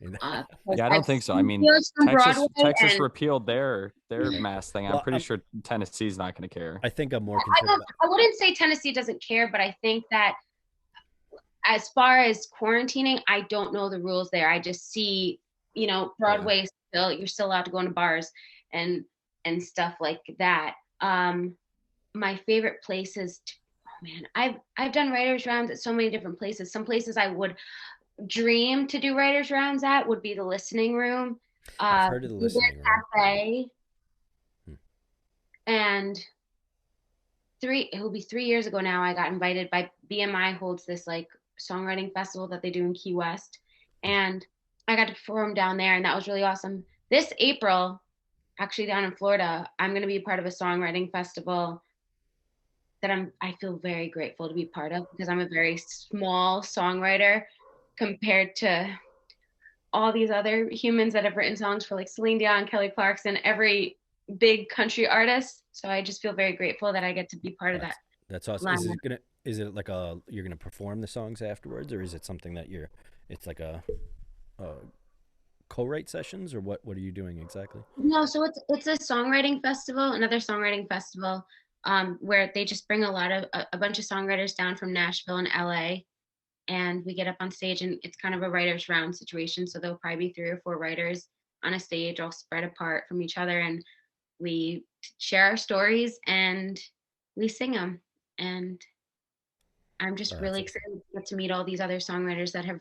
Because Yeah, I I've don't think so. I seen mean, videos from Broadway, Texas and repealed their mask thing. I'm Well, pretty sure Tennessee's not going to care. I think I'm more I concerned don't. about. I wouldn't say Tennessee doesn't care, but I think that as far as quarantining, I don't know the rules there. I just see, Yeah. Broadway still, you're still allowed to go into bars and stuff like that. My favorite places to, oh man, I've done writers rounds at so many different places. Some places I would dream to do writers rounds at would be the listening room, I've heard of the Blueberry listening room. Cafe, Hmm. and it will be 3 years ago now. I got invited by BMI, holds this like songwriting festival that they do in Key West, and I got to perform down there, and that was really awesome. This April, actually down in Florida. I'm going to be a part of a songwriting festival that I feel very grateful to be part of, because I'm a very small songwriter compared to all these other humans that have written songs for like Celine Dion, Kelly Clarkson, every big country artist. So I just feel very grateful that I get to be part of that That's awesome. lineup. Is it like you're gonna perform the songs afterwards, or is it something that it's like a co-write sessions, or what are you doing exactly? No, so it's a songwriting festival, another songwriting festival, where they just bring a bunch of songwriters down from Nashville and LA, and we get up on stage, and it's kind of a writers round situation. So there'll probably be 3 or 4 writers on a stage, all spread apart from each other, and we share our stories and we sing them. And I'm Oh, just that's really awesome. excited to get to meet all these other songwriters that have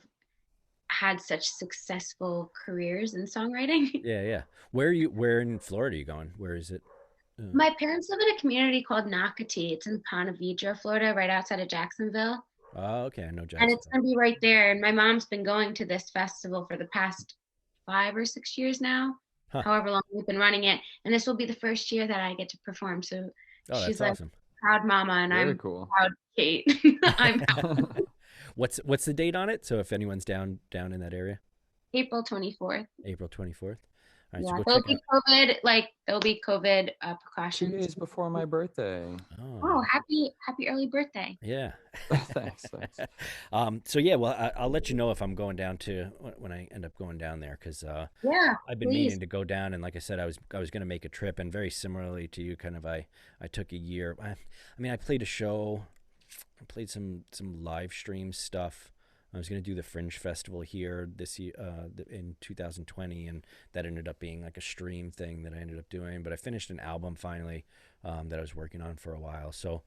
had such successful careers in songwriting. Yeah, yeah. Where in Florida are you going? Where is it? My parents live in a community called Nocatee. It's in Ponte Vedra, Florida, right outside of Jacksonville. Oh, okay. I know And it's Jacksonville. going to be right there. And my mom's been going to this festival for the past 5 or 6 years now, Huh. however long we've been running it. And this will be the first year that I get to perform. So Oh, she's that's like, awesome. proud mama, and Very I'm cool. proud Kate. I'm out. What's the date on it? So if anyone's down in that area, April 24th. April 24th. All right, so Yeah, go check out. there'll be COVID 2 precautions. days before my birthday. Oh, Oh, happy early birthday. yeah. Thanks. So yeah, well, I'll let you know if I'm going down to when I end up going down there, because Yeah, I've been please. meaning to go down, and like I said, I was going to make a trip, and very similarly to you, kind of I took a year. I mean, I played a show, I played some live stream stuff. I was going to do the Fringe Festival here this year in 2020, and that ended up being like a stream thing that I ended up doing. But I finished an album finally that I was working on for a while. So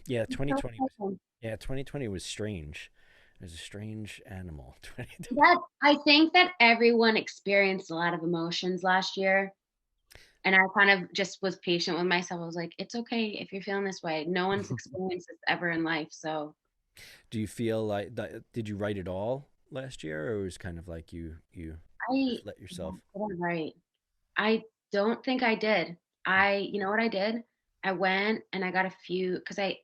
yeah, So 2020 was exciting. yeah 2020 was strange. It was a strange animal. 2020. That I think that everyone experienced a lot of emotions last year. And I kind of just was patient with myself. I was like, it's okay if you're feeling this way. No one's experienced this ever in life. So Do you feel like that? Did you write it all last year, or it was kind of like you I, just let yourself? right. I don't think I did. You know what I did? I went and I got a few, because I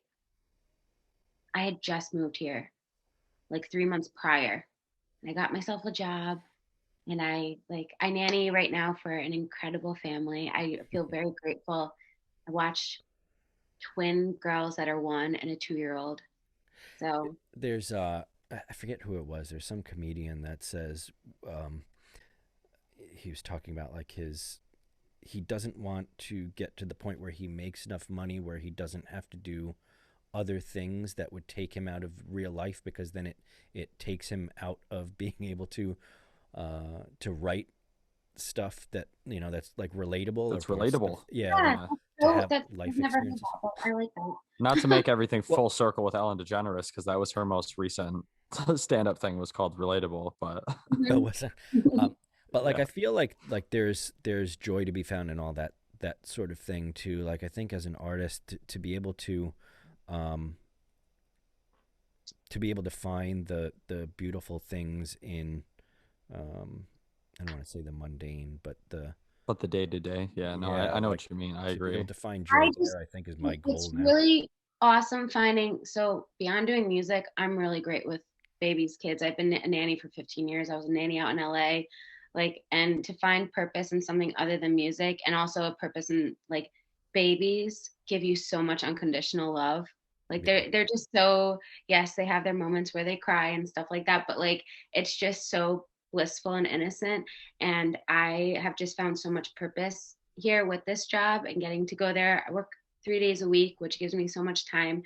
had just moved here like 3 months prior. And I got myself a job, and I nanny right now for an incredible family. I feel very grateful. I watch twin girls that are 1 and a 2-year-old. So There's I forget who it was. There's some comedian that says um, he was talking about like he doesn't want to get to the point where he makes enough money where he doesn't have to do other things that would take him out of real life, because then it takes him out of being able to write stuff that that's like relatable, That's or stuff, relatable. yeah, like yeah, Yeah. to have that's I've life never heard experiences. that, but I like that. Not to make everything Well, full circle with Ellen DeGeneres, because that was her most recent stand-up thing was called Relatable. But oh, Mhm. was it? Um, but like yeah, I feel like there's joy to be found in all that sort of thing too. Like I think as an artist to be able um, to be able to find the beautiful things in um, I don't want to say the mundane, but but the day to day, yeah, no, yeah, I know like what you mean. I to be able agree. to find I joy just there, I think is my it's goal now. really awesome finding, so beyond doing music, I'm really great with babies, kids. I've been a nanny for 15 years. I was a nanny out in LA. Like, and to find purpose in something other than music, and also a purpose in like babies give you so much unconditional love. Like Yeah, they're just so, yes, they have their moments where they cry and stuff like that, but like it's just so blissful and innocent. And I have just found so much purpose here with this job and getting to go there. I work 3 days a week, which gives me so much time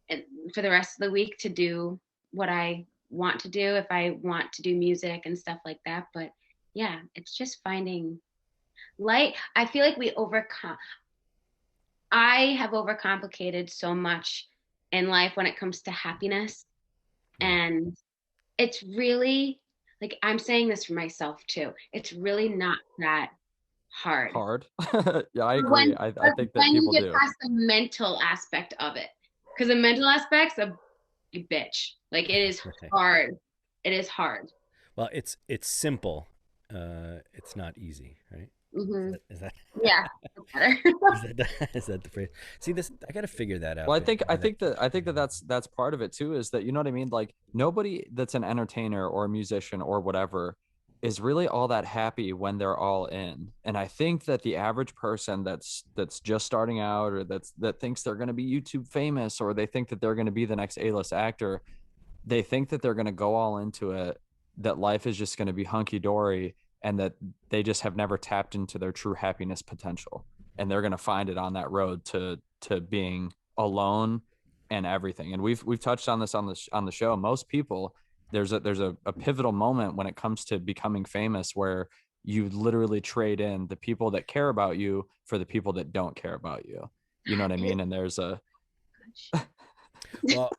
and for the rest of the week to do what I want to do if I want to do music and stuff like that. But yeah, it's just finding light. I feel like I have overcomplicated so much in life when it comes to happiness. yeah. And it's really, like, I'm saying this for myself too. It's really not that hard. Hard. Yeah, I agree. When I think that when you people get do. past the mental aspect of it, because the mental aspect's a bitch. Like it is Right. hard. It is hard. Well, it's simple it's not easy, right? Hmm. Is that Yeah, that's better. is that the phrase? See this, I got to figure that out, Well, Biz. I Why that think that keeps that's part of it too, is that, you know what I mean? Like nobody that's an entertainer or a musician or whatever is really all that happy when they're all in. And I think that the average person that's just starting out, or that thinks they're going to be YouTube famous, or they think that they're going to be the next A-list actor, they think that they're going to go all into it, that life is just going to be hunky dory, and that they just have never tapped into their true happiness potential, and they're going to find it on that road to being alone and everything. And we've touched on this on the show. Most people, there's a pivotal moment when it comes to becoming famous, where you literally trade in the people that care about you for the people that don't care about you. You know what I mean? And there's a Well,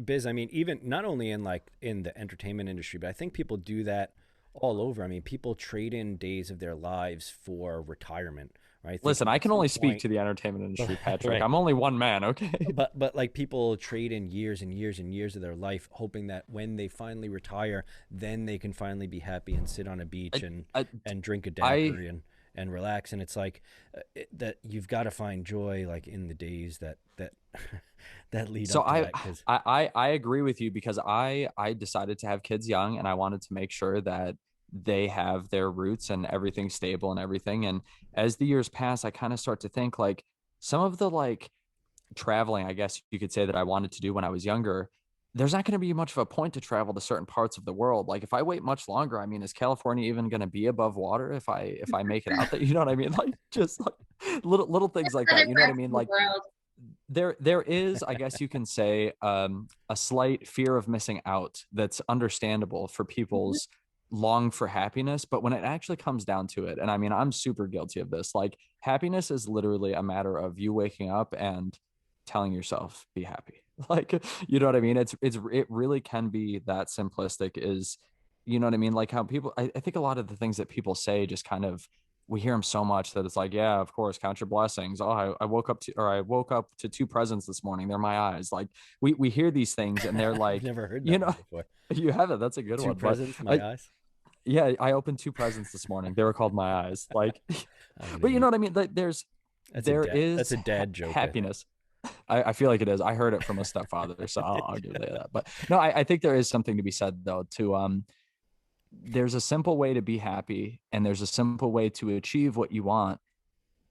Biz, I mean, even not only in like in the entertainment industry, but I think people do that all over. I mean, people trade in days of their lives for retirement, right? listen, Thinking I at can some only speak point, to the entertainment industry, Patrick. right? I'm only one man, okay? But like people trade in years and years and years of their life, hoping that when they finally retire, then they can finally be happy and sit on a beach I, I, and drink a I daiquiri and relax. And it's like that you've got to find joy like in the days that that lead so up to I, that. Because I agree with you, because I decided to have kids young, and I wanted to make sure that they have their roots and everything stable and everything. And as the years pass, I kind of start to think like some of the like traveling, I guess you could say, that I wanted to do when I was younger, there's not going to be much of a point to travel to certain parts of the world. Like if I wait much longer, I mean, is California even going to be above water if I make it out there? You know what I mean? Like just like little things like Other that. You know what I parts mean? of the Like world. there is, I guess you can say, a slight fear of missing out that's understandable for Mhm. people's long for happiness. But when it actually comes down to it, and I mean, I'm super guilty of this, like happiness is literally a matter of you waking up and telling yourself be happy. Like, you know what I mean? It really can be that simplistic. Is, you know what I mean? Like how people, I think a lot of the things that people say just kind of, we hear them so much that it's like, yeah, of course, count your blessings. Oh, I woke up to two presents this morning. They're my eyes. Like we hear these things, and they're I've like, never heard you that one know, before. you have it. That's a good Two one. But presents, my I, eyes. yeah, I opened two presents this morning. They were called my eyes. Like, I'm an but you know idiot. what I mean? Like, there That's is a dad joke, I think. happiness. I feel like it is. I heard it from a stepfather, so I'll give it that. But no, I think there is something to be said though, to there's a simple way to be happy, and there's a simple way to achieve what you want,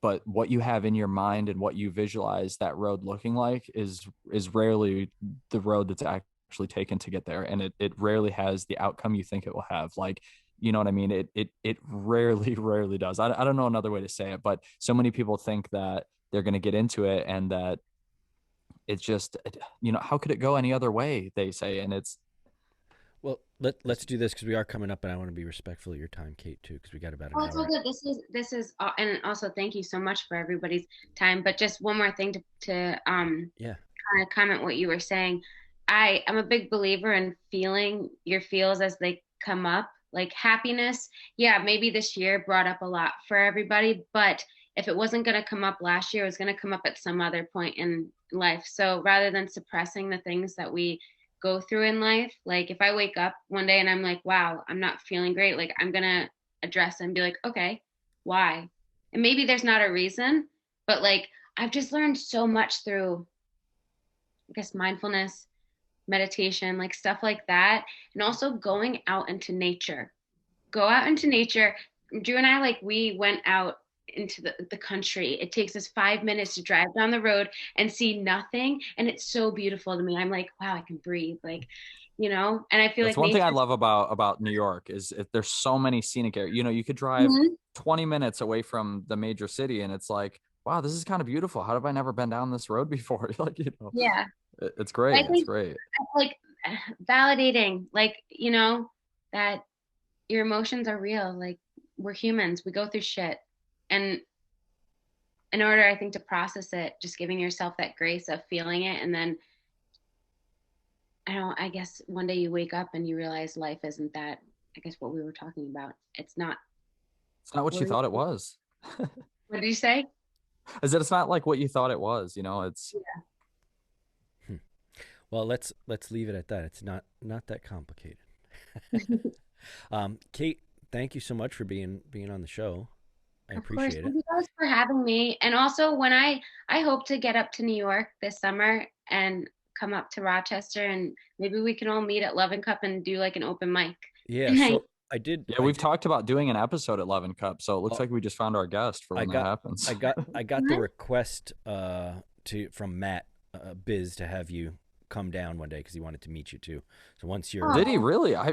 but what you have in your mind and what you visualize that road looking like is rarely the road that's actually taken to get there, and it rarely has the outcome you think it will have. Like, you know what I mean? It rarely rarely does. I don't know another way to say it, but so many people think that they're going to get into it, and that it's just, you know, how could it go any other way, they say. And Well, let's do this because we are coming up, and I want to be respectful of your time, Kate, too, because we got about an Oh, it's all hour. good. This is, and also thank you so much for everybody's time. But just one more thing to Yeah. kind of comment what you were saying. I'm a big believer in feeling your feels as they come up. Like happiness, yeah, maybe this year brought up a lot for everybody, but if it wasn't going to come up last year, it was going to come up at some other point in life. So rather than suppressing the things that we go through in life, like if I wake up one day and I'm like, wow, I'm not feeling great, like I'm going to address it and be like, okay, why? And maybe there's not a reason, but like I've just learned so much through, I guess, mindfulness, meditation, like stuff like that. And also going out into nature. Go out into nature. Drew and I, like, we went out into the country. It takes us 5 minutes to drive down the road and see nothing. And it's so beautiful to me. I'm like, wow, I can breathe. Like, and I feel that's like one thing I nature's. love about New York, is there's so many scenic areas. You know, you could drive Mhm. 20 minutes away from the major city, and it's like, wow, this is kind of beautiful. How have I never been down this road before? Like, you know, Yeah. it's great. I It's think great. like validating, like, that your emotions are real. Like we're humans, we go through shit. And in order, I think, to process it, just giving yourself that grace of feeling it. And then I guess one day you wake up and you realize life isn't that, I guess, what we were talking about. It's not. It's not what What, you thought it was. what did you say? Is that it's not like what you thought it was. You know, it's Hmm. Well, let's leave it at that. It's not that complicated. Kate, thank you so much for being on the show. I Of course. appreciate it. Thank you guys for having me. And also, when I hope to get up to New York this summer and come up to Rochester, and maybe we can all meet at Love and Cup and do like an open mic. Yeah, so I did. Yeah, we've talked about doing an episode at Love and Cup, so it looks like we just found our guest for when that happens. I got the request from Matt Biz to have you come down one day because he wanted to meet you too. So once you're Did he really? I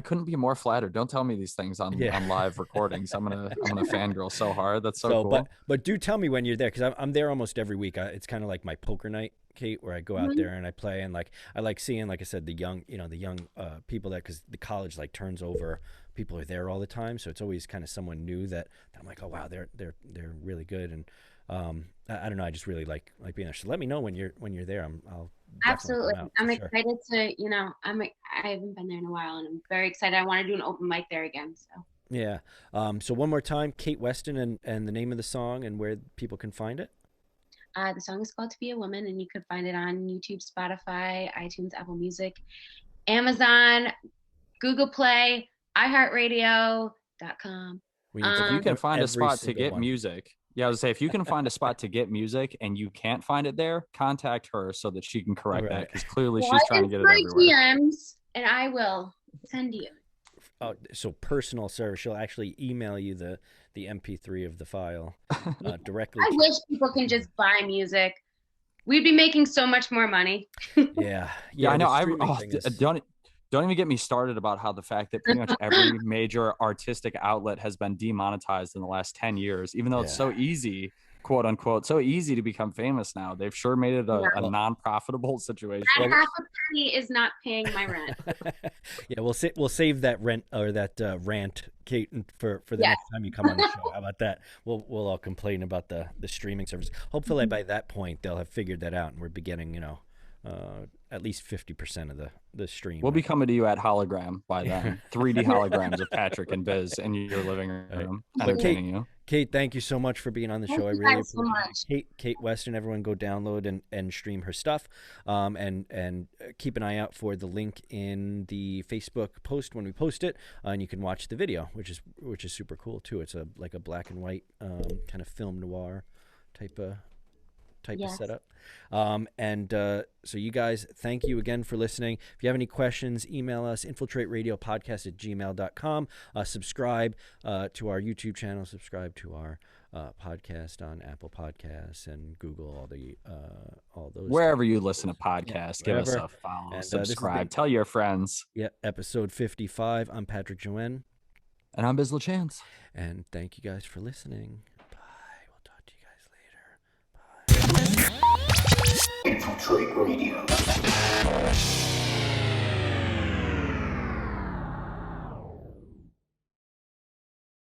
couldn't be more flattered. Don't tell me these things on live recordings. I'm gonna fangirl so hard. That's so cool. But do tell me when you're there because I'm there almost every week. It's kind of like my poker night, Kate, where I go out there and I play, and like I like seeing, like I said, the young people there, because the college like turns over. People are there all the time, so it's always kind of someone new that I'm like, oh wow, they're really good, and I don't know, I just really like being there. So let me know when you're there. I'll absolutely. I'm excited to, I haven't been there in a while, and I'm very excited. I want to do an open mic there again. So yeah. So one more time, Kait Weston, and the name of the song and where people can find it. The song is called "To Be a Woman," and you could find it on YouTube, Spotify, iTunes, Apple Music, Amazon, Google Play, iHeartRadio.com. If you can find a spot to get music, I was say, if you can find a spot to get music and you can't find it there, contact her so that she can correct that, because clearly she's trying to get it everywhere. DMs, and I will send you. Oh, so personal service. She'll actually email you the MP3 of the file directly. I wish people can just buy music. We'd be making so much more money. Yeah, I know. Don't even get me started about how the fact that pretty much every major artistic outlet has been demonetized in the last 10 years, even though it's so easy, quote unquote, so easy to become famous now. They've sure made it a non-profitable situation. That half a penny is not paying my rent. Yeah, we'll save that rent or that rant, Kate, for the next time you come on the show. How about that? We'll all complain about the streaming service. Hopefully by that point they'll have figured that out, and we're beginning, at least 50% of the stream. We'll be coming to you at hologram by then. 3D holograms of Patrick and Biz in your living room, entertaining you. Kate, thank you so much for being on the show. I really appreciate it. Kait Weston, everyone go download and stream her stuff. And keep an eye out for the link in the Facebook post when we post it. And you can watch the video, which is super cool too. It's like a black and white kind of film noir type of setup. So you guys, thank you again for listening. If you have any questions, email us, infiltrateradiopodcast@gmail.com. Subscribe to our YouTube channel, subscribe to our podcast on Apple Podcasts and Google, all those wherever you listen to podcasts. Give us a follow, and subscribe, tell your friends. Episode 55. I'm Patrick Joanne, and I'm Biz LaChance, and thank you guys for listening. Infiltrate Radio.